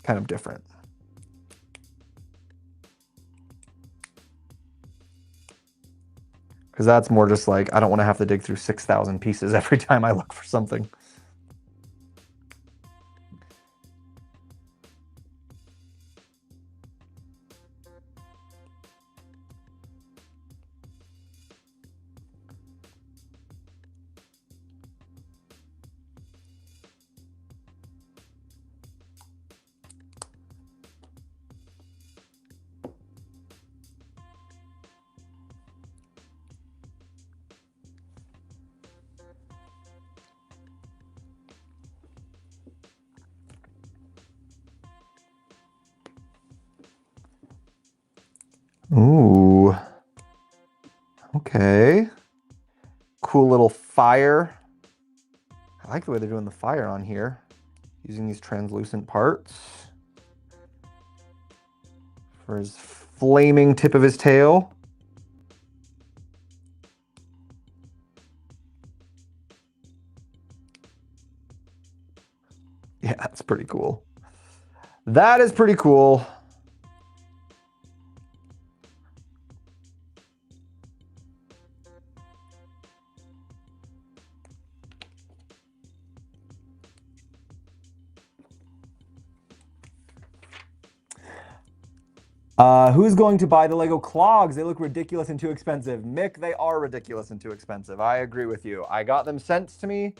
S1: kind of different. Because that's more just like, I don't want to have to dig through 6,000 pieces every time I look for something. Ooh. Okay. Cool little fire. I like the way they're doing the fire on here, using these translucent parts for his flaming tip of his tail. Yeah, that's pretty cool. That is pretty cool. Who's going to buy the Lego clogs? They look ridiculous and too expensive. Mick, they are ridiculous and too expensive. I agree with you. I got them sent to me,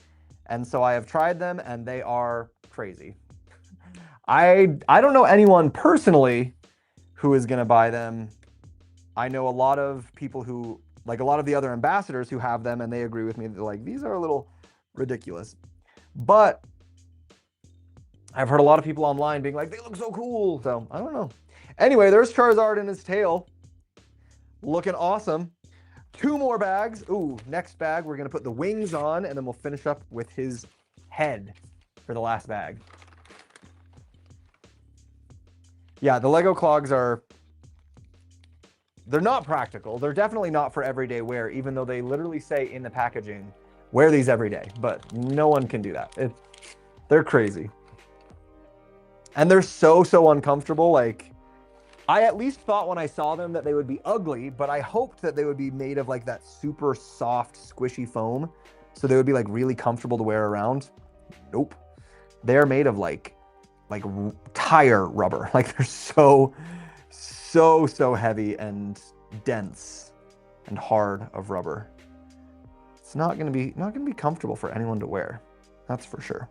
S1: and so I have tried them, and they are crazy. I don't know anyone personally who is going to buy them. I know a lot of people who, like a lot of the other ambassadors who have them, and they agree with me. They're like, these are a little ridiculous. But I've heard a lot of people online being like, they look so cool. So I don't know. Anyway, there's Charizard in his tail. Looking awesome. 2 more bags. Ooh, next bag, we're going to put the wings on, and then we'll finish up with his head for the last bag. Yeah, the Lego clogs are... they're not practical. They're definitely not for everyday wear, even though they literally say in the packaging, wear these every day. But no one can do that. They're crazy. And they're so uncomfortable. Like, I at least thought when I saw them that they would be ugly, but I hoped that they would be made of like that super soft, squishy foam. So they would be like really comfortable to wear around. Nope. They're made of like tire rubber. Like they're so heavy and dense and hard of rubber. It's not gonna be comfortable for anyone to wear. That's for sure.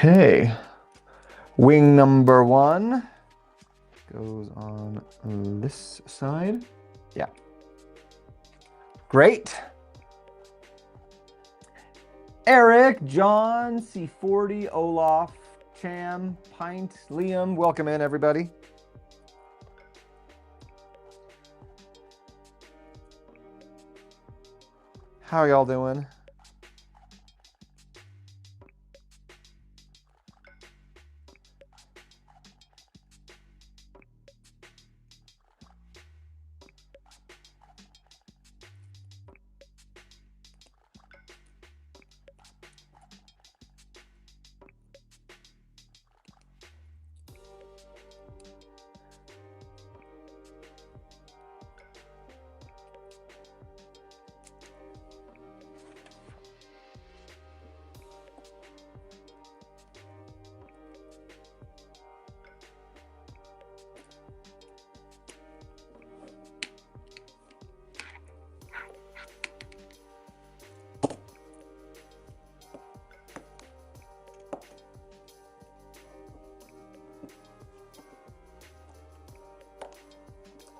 S1: Okay. Wing number 1. goes on this side. Yeah. Great. Eric, John, C40, Olaf, Cham, Pint, Liam, welcome in, everybody. How are y'all doing?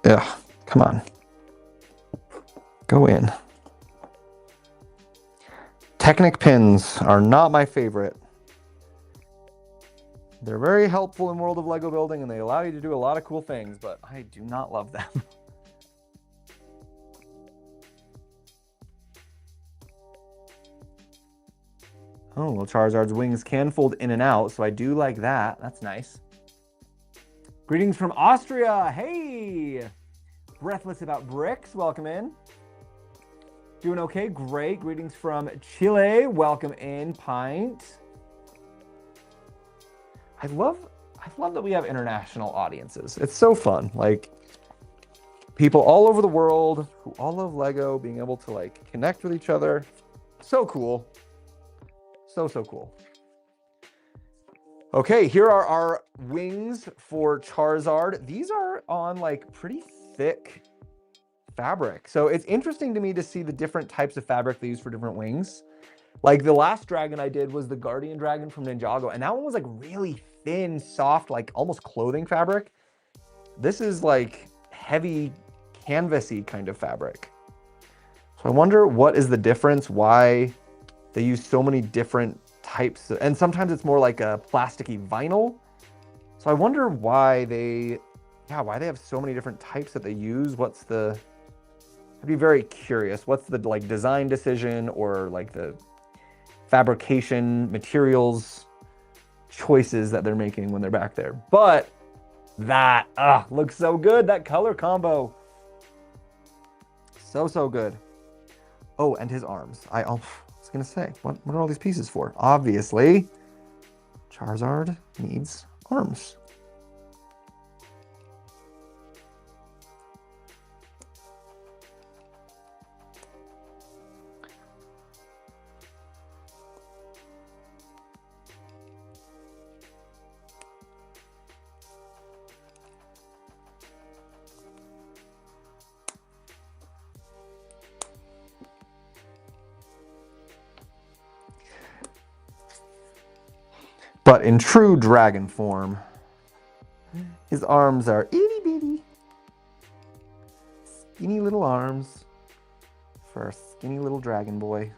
S1: Yeah, come on. Go in. Technic pins are not my favorite. They're very helpful in World of Lego building and they allow you to do a lot of cool things, but I do not love them. Oh, well, Charizard's wings can fold in and out, so I do like that. That's nice. Greetings from Austria. Hey! Breathless About Bricks, welcome in. Doing okay? Great. Greetings from Chile. Welcome in, Pint. I love that we have international audiences. It's so fun. Like, people all over the world who all love Lego, being able to like connect with each other. So cool. So cool. Okay, here are our wings for Charizard. These are on like pretty thick fabric. So it's interesting to me to see the different types of fabric they use for different wings. Like the last dragon I did was the Guardian Dragon from Ninjago, and that one was like really thin, soft, like almost clothing fabric. This is like heavy, canvasy kind of fabric. So I wonder what is the difference, why they use so many different types, and sometimes it's more like a plasticky vinyl. So I wonder why they have so many different types that they use. I'd be very curious. What's the like design decision or like the fabrication materials choices that they're making when they're back there? But that looks so good. That color combo, so good. Oh, and his arms. I was gonna say, what are all these pieces for? Obviously, Charizard needs arms. But in true dragon form, his arms are itty bitty. Skinny little arms for a skinny little dragon boy.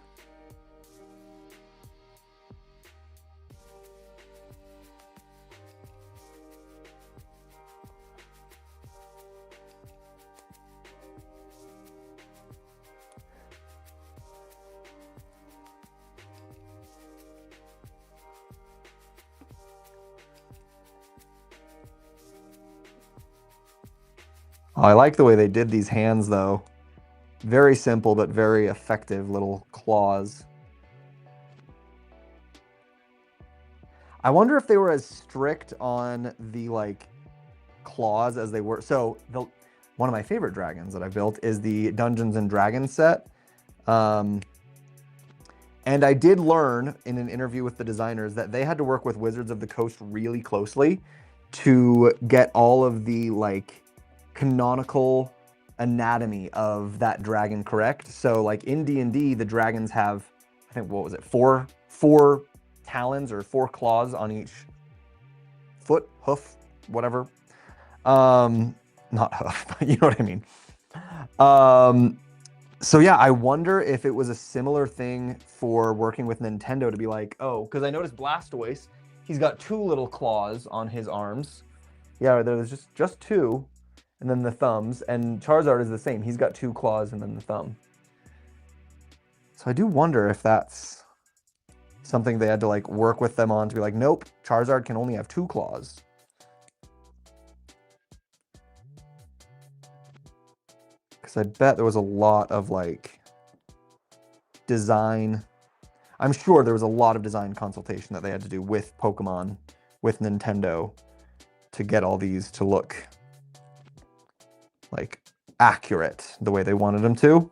S1: Oh, I like the way they did these hands, though. Very simple, but very effective little claws. I wonder if they were as strict on the, like, claws as they were. So, one of my favorite dragons that I built is the Dungeons and Dragons set. And I did learn in an interview with the designers that they had to work with Wizards of the Coast really closely to get all of the, like, canonical anatomy of that dragon correct. So like in D&D, the dragons have, I think, what was it, four talons or 4 claws on each foot, hoof, whatever. Not hoof, but you know what I mean. So yeah, I wonder if it was a similar thing for working with Nintendo to be like, oh, because I noticed Blastoise, he's got 2 little claws on his arms. Yeah, there's just 2, and then the thumbs. And Charizard is the same. He's got 2 claws and then the thumb. So I do wonder if that's something they had to like work with them on to be like, nope, Charizard can only have 2 claws. Because I bet there was a lot of like design. I'm sure there was a lot of design consultation that they had to do with Pokemon, with Nintendo, to get all these to look like accurate the way they wanted them to.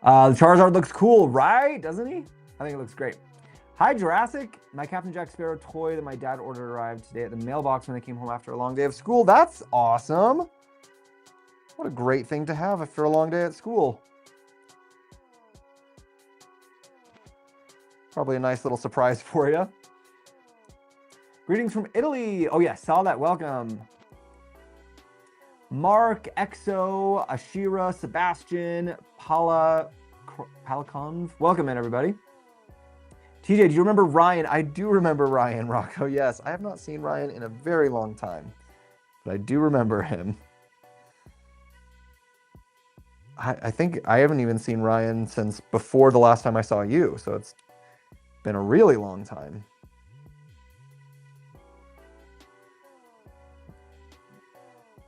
S1: The Charizard looks cool, right? Doesn't he? I think it looks great. Hi, Jurassic. My Captain Jack Sparrow toy that my dad ordered arrived today at the mailbox when I came home after a long day of school. That's awesome. What a great thing to have after a long day at school. Probably a nice little surprise for you. Greetings from Italy. Oh, yeah, saw that. Welcome. Mark, Exo, Ashira, Sebastian, Palaconv. Welcome in, everybody. TJ, do you remember Ryan? I do remember Ryan, Rocco. Yes, I have not seen Ryan in a very long time, but I do remember him. I think I haven't even seen Ryan since before the last time I saw you, so it's been a really long time.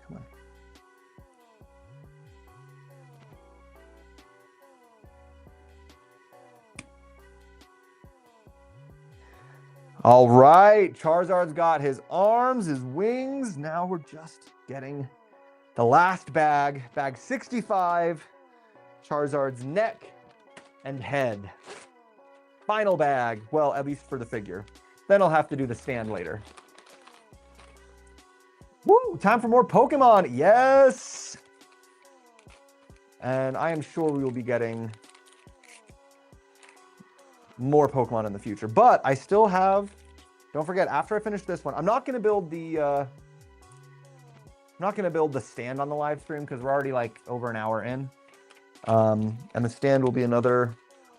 S1: Come on. All right, Charizard's got his arms, his wings. Now we're just getting the last bag, bag 65, Charizard's neck and head. Final bag, well, at least for the figure. Then I'll have to do the stand later. Woo, time for more Pokemon, yes! And I am sure we will be getting more Pokemon in the future. But I still have, don't forget, after I finish this one, I'm not going to build the stand on the live stream because we're already like over an hour in. And the stand will be another,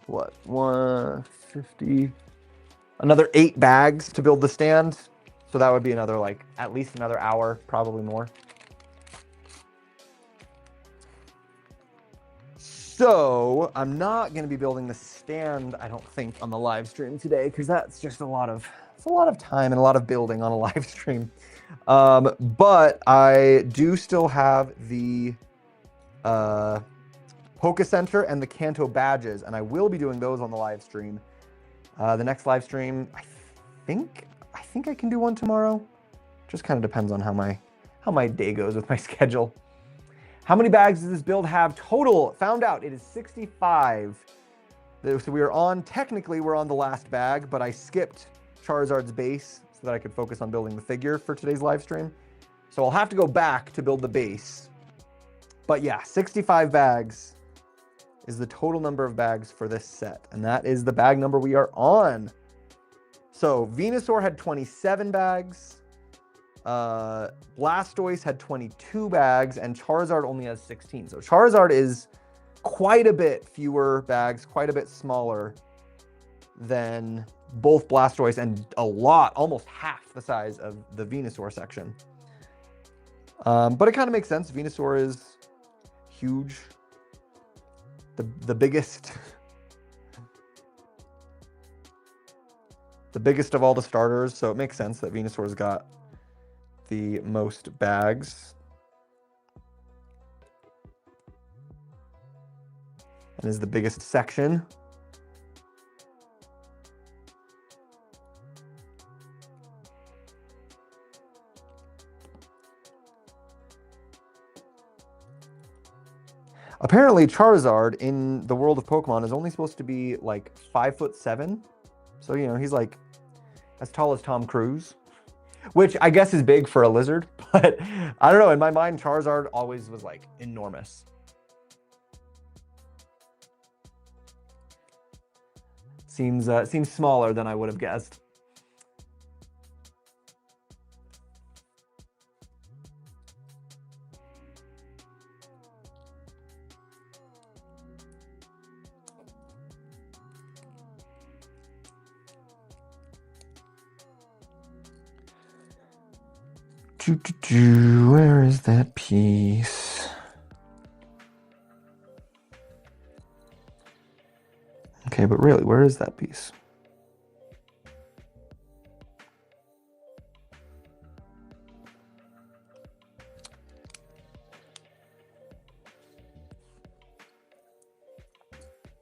S1: what, 150, another 8 bags to build the stand. So that would be another, like, at least another hour, probably more. So I'm not going to be building the stand, I don't think, on the live stream today, because that's just a lot of time and a lot of building on a live stream. But I do still have the Poke Center and the Kanto badges, and I will be doing those on the live stream. The next live stream, I think I can do one tomorrow. Just kind of depends on how my day goes with my schedule. How many bags does this build have total? Found out it is 65. So technically we're on the last bag, but I skipped Charizard's base so that I could focus on building the figure for today's live stream. So I'll have to go back to build the base. But yeah, 65 bags is the total number of bags for this set. And that is the bag number we are on. So Venusaur had 27 bags. Blastoise had 22 bags, and Charizard only has 16. So Charizard is quite a bit fewer bags, quite a bit smaller than both Blastoise and almost half the size of the Venusaur section. But it kind of makes sense. Venusaur is huge. The biggest of all the starters, so it makes sense that Venusaur's got the most bags and is the biggest section. Apparently Charizard in the world of Pokemon is only supposed to be like 5'7". So, you know, he's like as tall as Tom Cruise, which I guess is big for a lizard, but I don't know. In my mind, Charizard always was like enormous. Seems smaller than I would have guessed. Where is that piece? Okay, but really, where is that piece?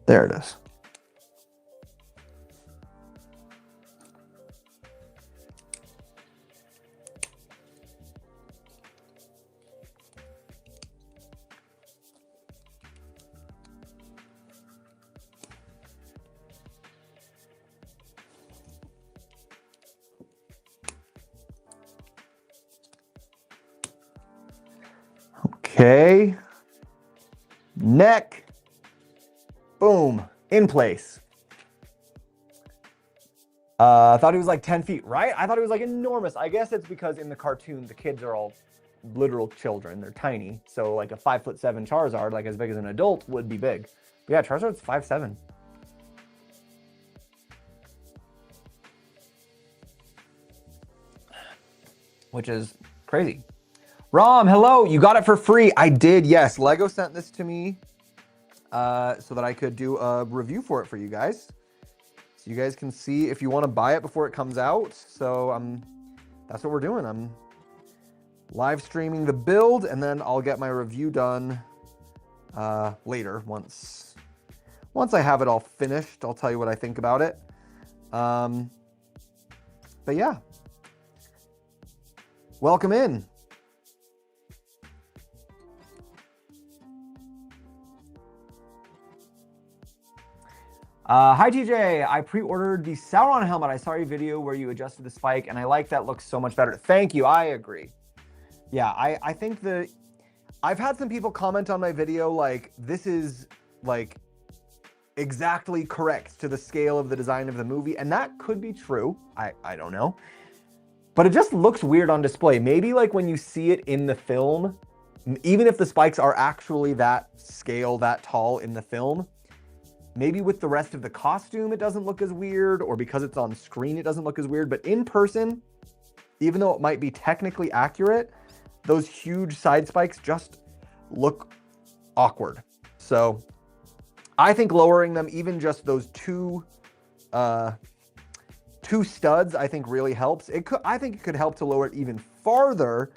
S1: There it is. Okay. Neck. Boom. In place. I thought he was like 10 feet, right? I thought he was like enormous. I guess it's because in the cartoon, the kids are all literal children. They're tiny. So like a 5'7" Charizard, like as big as an adult, would be big. But yeah, Charizard's 5'7". Which is crazy. Rom, hello. You got it for free. I did, yes. Lego sent this to me so that I could do a review for it for you guys. So you guys can see if you want to buy it before it comes out. So that's what we're doing. I'm live streaming the build, and then I'll get my review done later. Once I have it all finished, I'll tell you what I think about it. But yeah. Welcome in. Hi TJ, I pre-ordered the Sauron helmet. I saw your video where you adjusted the spike, and I like that. Looks so much better. Thank you. I agree. Yeah, I think I've had some people comment on my video like this is like exactly correct to the scale of the design of the movie, and that could be true. I don't know. But it just looks weird on display. Maybe like when you see it in the film, even if the spikes are actually that scale, that tall in the film, maybe with the rest of the costume, it doesn't look as weird, or because it's on screen, it doesn't look as weird. But in person, even though it might be technically accurate, those huge side spikes just look awkward. So I think lowering them, even just those two studs, I think really helps. I think it could help to lower it even farther,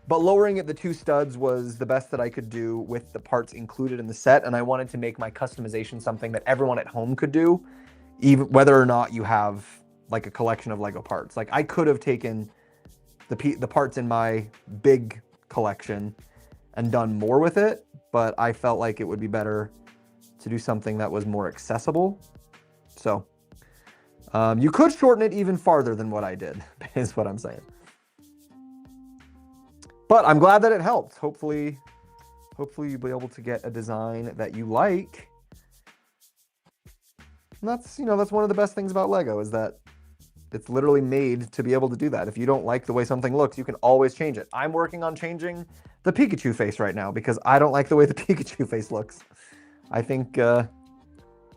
S1: but lowering it the 2 studs was the best that I could do with the parts included in the set, and I wanted to make my customization something that everyone at home could do, even whether or not you have like a collection of Lego parts. Like I could have taken the parts in my big collection and done more with it, but I felt like it would be better to do something that was more accessible. So you could shorten it even farther than what I did, is what I'm saying. But I'm glad that it helped. Hopefully you'll be able to get a design that you like. And that's one of the best things about Lego, is that it's literally made to be able to do that. If you don't like the way something looks, you can always change it. I'm working on changing the Pikachu face right now because I don't like the way the Pikachu face looks. I think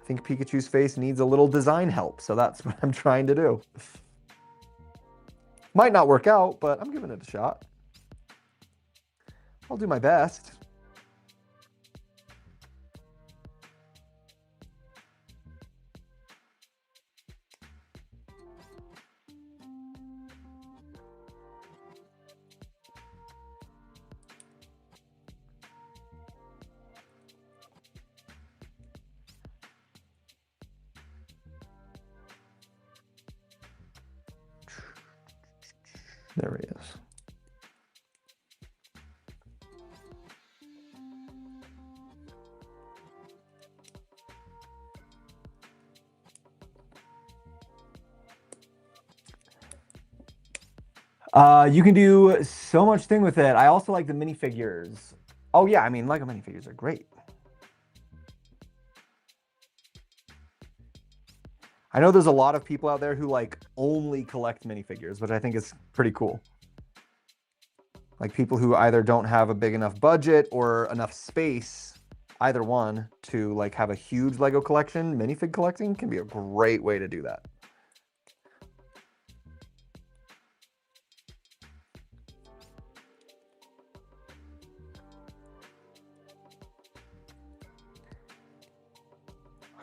S1: Pikachu's face needs a little design help, so that's what I'm trying to do. Might not work out, but I'm giving it a shot. I'll do my best. There he is. You can do so much thing with it. I also like the minifigures. Oh yeah, I mean, Lego minifigures are great. I know there's a lot of people out there who like only collect minifigures, which I think is pretty cool. Like people who either don't have a big enough budget or enough space, either one, to like have a huge Lego collection. Minifig collecting can be a great way to do that.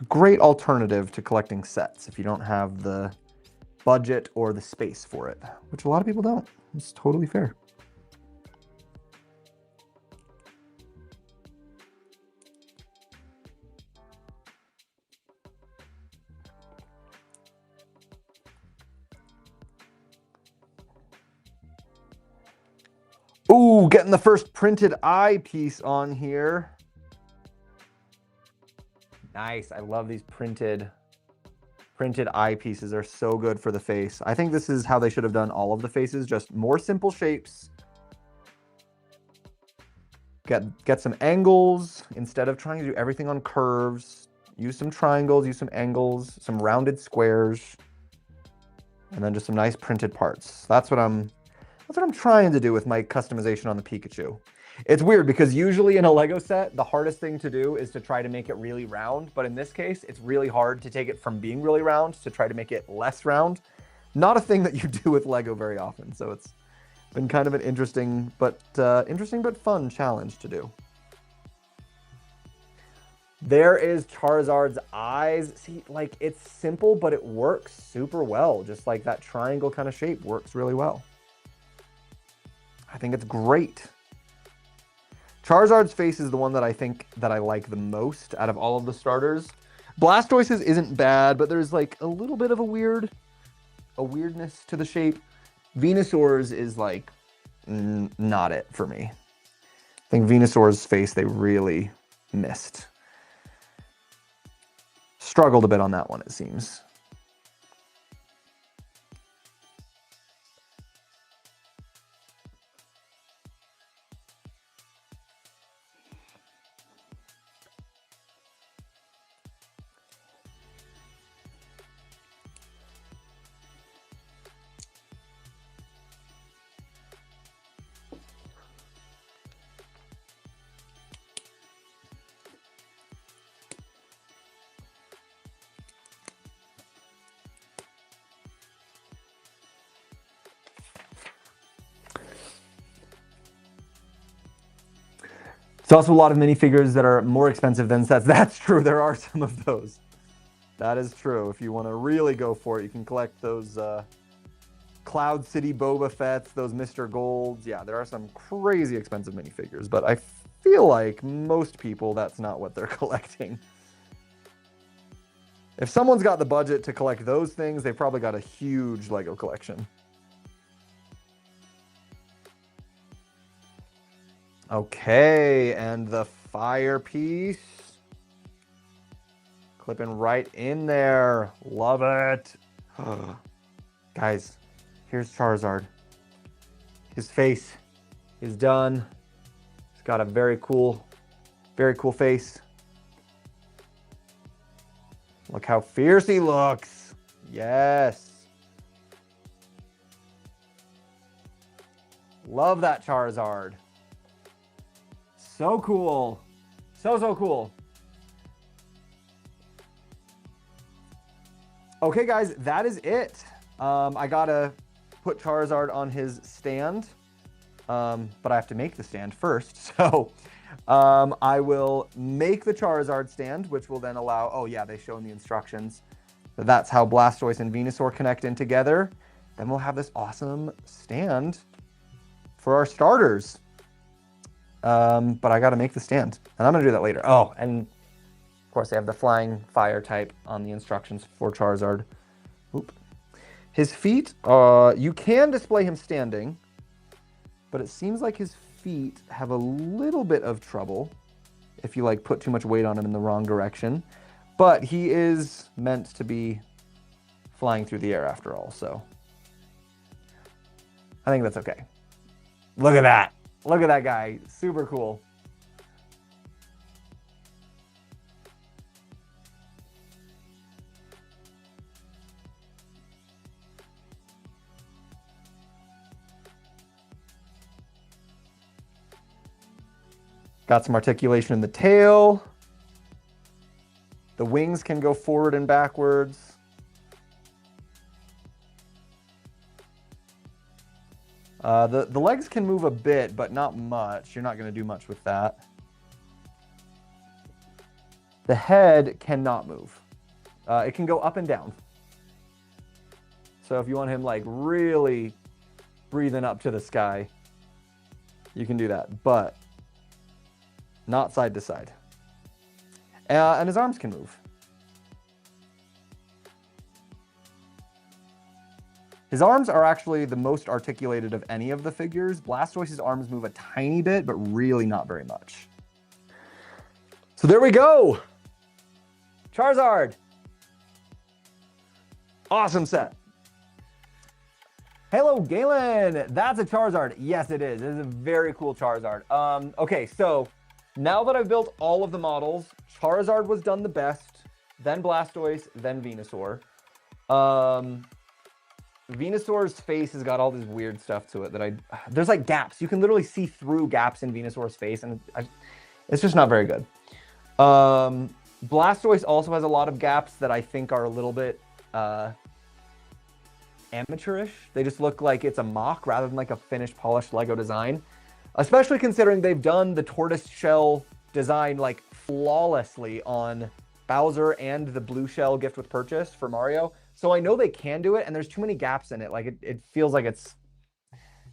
S1: A great alternative to collecting sets if you don't have the budget or the space for it, which a lot of people don't. It's totally fair. Ooh, getting the first printed eye piece on here. Nice. I love these printed eye pieces. They're so good for the face. I think this is how they should have done all of the faces, just more simple shapes. Get some angles instead of trying to do everything on curves. Use some triangles, use some angles, some rounded squares, and then just some nice printed parts. That's what I'm trying to do with my customization on the Pikachu. It's weird because usually in a Lego set, the hardest thing to do is to try to make it really round. But in this case, it's really hard to take it from being really round to try to make it less round. Not a thing that you do with Lego very often. So it's been kind of an interesting but fun challenge to do. There is Charizard's eyes. See, like it's simple, but it works super well. Just like that triangle kind of shape works really well. I think it's great. Charizard's face is the one that I think that I like the most out of all of the starters. Blastoise's isn't bad, but there's like a little bit of a weirdness to the shape. Venusaur's is like not it for me. I think Venusaur's face they really missed. Struggled a bit on that one, it seems. There's also a lot of minifigures that are more expensive than sets. That's true. There are some of those. That is true. If you want to really go for it, you can collect those Cloud City Boba Fett's, those Mr. Golds. Yeah, there are some crazy expensive minifigures, but I feel like most people, that's not what they're collecting. If someone's got the budget to collect those things, they've probably got a huge Lego collection. Okay, and the fire piece. Clipping right in there. Love it. Guys, here's Charizard. His face is done. He's got a very cool face. Look how fierce he looks. Yes. Love that Charizard. So cool. So cool. Okay, guys, that is it. I gotta put Charizard on his stand, but I have to make the stand first. So I will make the Charizard stand, which will then allow, oh yeah, they show in the instructions. That's how Blastoise and Venusaur connect in together. Then we'll have this awesome stand for our starters. But I gotta make the stand, and I'm gonna do that later. Oh, and of course they have the flying fire type on the instructions for Charizard. Oop. His feet, you can display him standing, but it seems like his feet have a little bit of trouble if you like put too much weight on him in the wrong direction. But he is meant to be flying through the air after all, so I think that's okay. Look at that. Look at that guy. Super cool. Got some articulation in the tail. The wings can go forward and backwards. The legs can move a bit, but not much. You're not going to do much with that. The head cannot move. It can go up and down. So if you want him like really breathing up to the sky, you can do that, but not side to side. And his arms can move. His arms are actually the most articulated of any of the figures. Blastoise's arms move a tiny bit, but really not very much. So there we go. Charizard. Awesome set. Hello, Galen. That's a Charizard. Yes, it is. It is a very cool Charizard. Okay, so now that I've built all of the models, Charizard was done the best, then Blastoise, then Venusaur. Venusaur's face has got all this weird stuff to it that there's like gaps. You can literally see through gaps in Venusaur's face, and it's just not very good. Blastoise also has a lot of gaps that I think are a little bit amateurish. They just look like it's a mock rather than like a finished, polished Lego design. Especially considering they've done the tortoise shell design like flawlessly on Bowser and the blue shell gift with purchase for Mario. So I know they can do it, and there's too many gaps in it. Like it feels like it's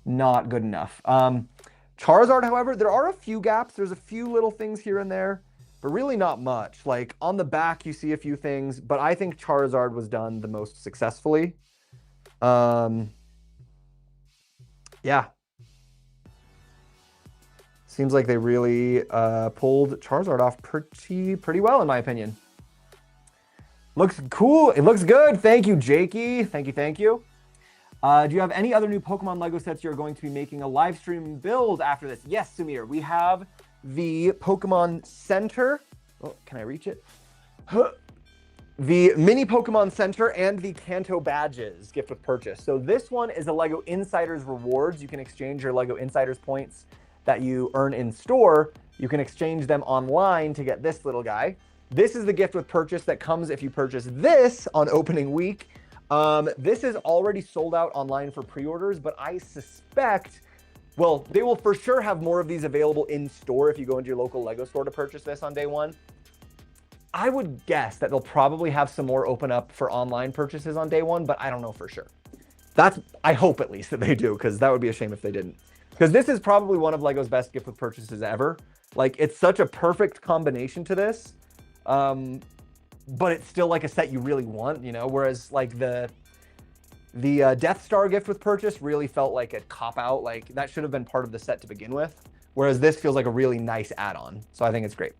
S1: not good enough. Charizard, however, there are a few gaps. There's a few little things here and there, but really not much. Like on the back, you see a few things, but I think Charizard was done the most successfully. Yeah. Seems like they really pulled Charizard off pretty well, in my opinion. Looks cool. It looks good. Thank you, Jakey. Thank you. Do you have any other new Pokemon Lego sets you're going to be making a live stream build after this? Yes, Samir. We have the Pokemon Center. Oh, can I reach it? The mini Pokemon Center and the Kanto badges gift with purchase. So this one is a LEGO Insiders rewards. You can exchange your LEGO Insiders points that you earn in store. You can exchange them online to get this little guy. This is the gift with purchase that comes if you purchase this on opening week. This is already sold out online for pre-orders, but I suspect, well, they will for sure have more of these available in store if you go into your local LEGO store to purchase this on day one. I would guess that they'll probably have some more open up for online purchases on day one, but I don't know for sure. I hope at least that they do, because that would be a shame if they didn't. Because this is probably one of LEGO's best gift with purchases ever. Like, it's such a perfect combination to this. But it's still like a set you really want, you know, whereas like the Death Star gift with purchase really felt like a cop-out. Like that should have been part of the set to begin with, whereas this feels like a really nice add-on. So I think it's great.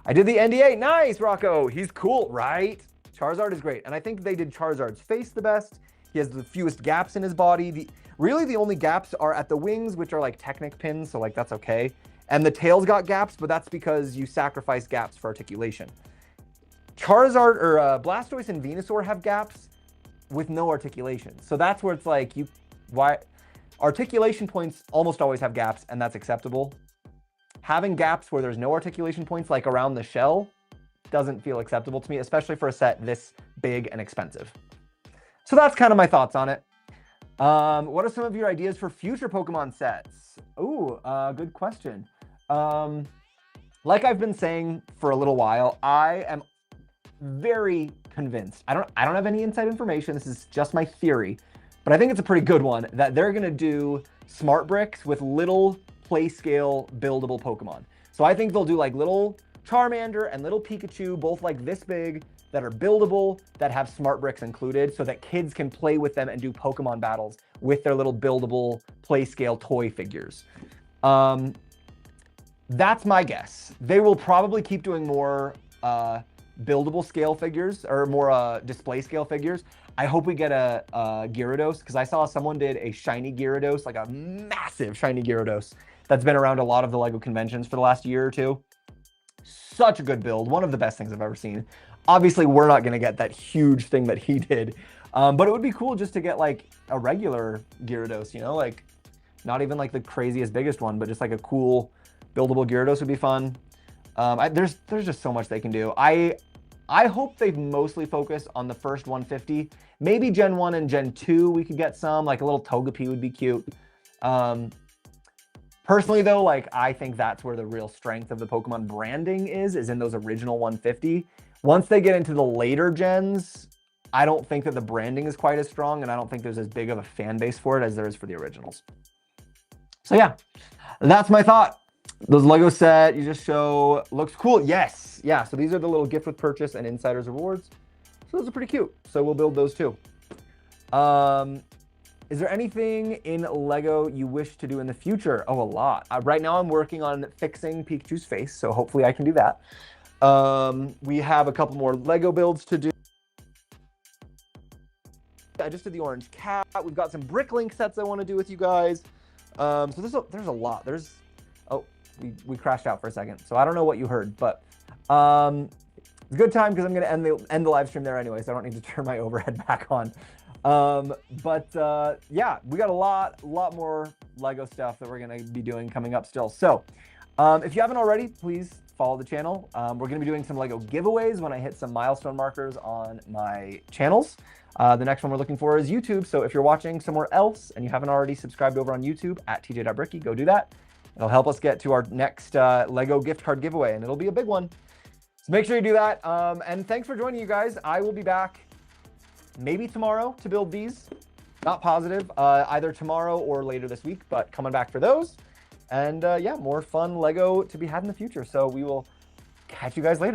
S1: I did the NDA. Nice, Rocco. He's cool, right? Charizard is great. And I think they did Charizard's face the best. He has the fewest gaps in his body. Really the only gaps are at the wings, which are like Technic pins, so like that's okay. And the tail's got gaps, but that's because you sacrifice gaps for articulation. Charizard or Blastoise and Venusaur have gaps with no articulation. So that's where it's like, why articulation points almost always have gaps, and that's acceptable. Having gaps where there's no articulation points, like around the shell, doesn't feel acceptable to me, especially for a set this big and expensive. So that's kind of my thoughts on it. What are some of your ideas for future Pokemon sets? Ooh, good question. Like I've been saying for a little while, I am very convinced. I don't have any inside information. This is just my theory, but I think it's a pretty good one that they're going to do smart bricks with little play scale buildable Pokemon. So I think they'll do like little Charmander and little Pikachu, both like this big, that are buildable, that have smart bricks included, so that kids can play with them and do Pokemon battles with their little buildable play scale toy figures. That's my guess. They will probably keep doing more buildable scale figures or more display scale figures. I hope we get a Gyarados, because I saw someone did a shiny Gyarados, like a massive shiny Gyarados that's been around a lot of the LEGO conventions for the last year or two. Such a good build. One of the best things I've ever seen. Obviously, we're not going to get that huge thing that he did, but it would be cool just to get like a regular Gyarados, you know, like not even like the craziest, biggest one, but just like a cool Buildable Gyarados would be fun. There's just so much they can do. I hope they mostly focus on the first 150. Maybe Gen 1 and Gen 2 we could get some, like a little Togepi would be cute. Personally though, like I think that's where the real strength of the Pokemon branding is in those original 150. Once they get into the later gens, I don't think that the branding is quite as strong, and I don't think there's as big of a fan base for it as there is for the originals. So yeah, that's my thought. Those Lego set you just show looks cool. Yes. Yeah. So these are the little gift with purchase and insiders rewards. So those are pretty cute. So we'll build those too. Is there anything in Lego you wish to do in the future? Oh, a lot. Right now I'm working on fixing Pikachu's face. So hopefully I can do that. We have a couple more Lego builds to do. I just did the orange cat. We've got some Bricklink sets I want to do with you guys. So there's a lot. Oh, we crashed out for a second. So I don't know what you heard, but it's a good time because I'm going to end the live stream there anyway, so I don't need to turn my overhead back on. Yeah, we got a lot more Lego stuff that we're going to be doing coming up still. So if you haven't already, please follow the channel. We're going to be doing some Lego giveaways when I hit some milestone markers on my channels. The next one we're looking for is YouTube. So if you're watching somewhere else and you haven't already subscribed over on YouTube at tj.bricky, go do that. It'll help us get to our next Lego gift card giveaway, and it'll be a big one. So make sure you do that. And thanks for joining, you guys. I will be back maybe tomorrow to build these. Not positive, either tomorrow or later this week, but coming back for those. And yeah, more fun Lego to be had in the future. So we will catch you guys later.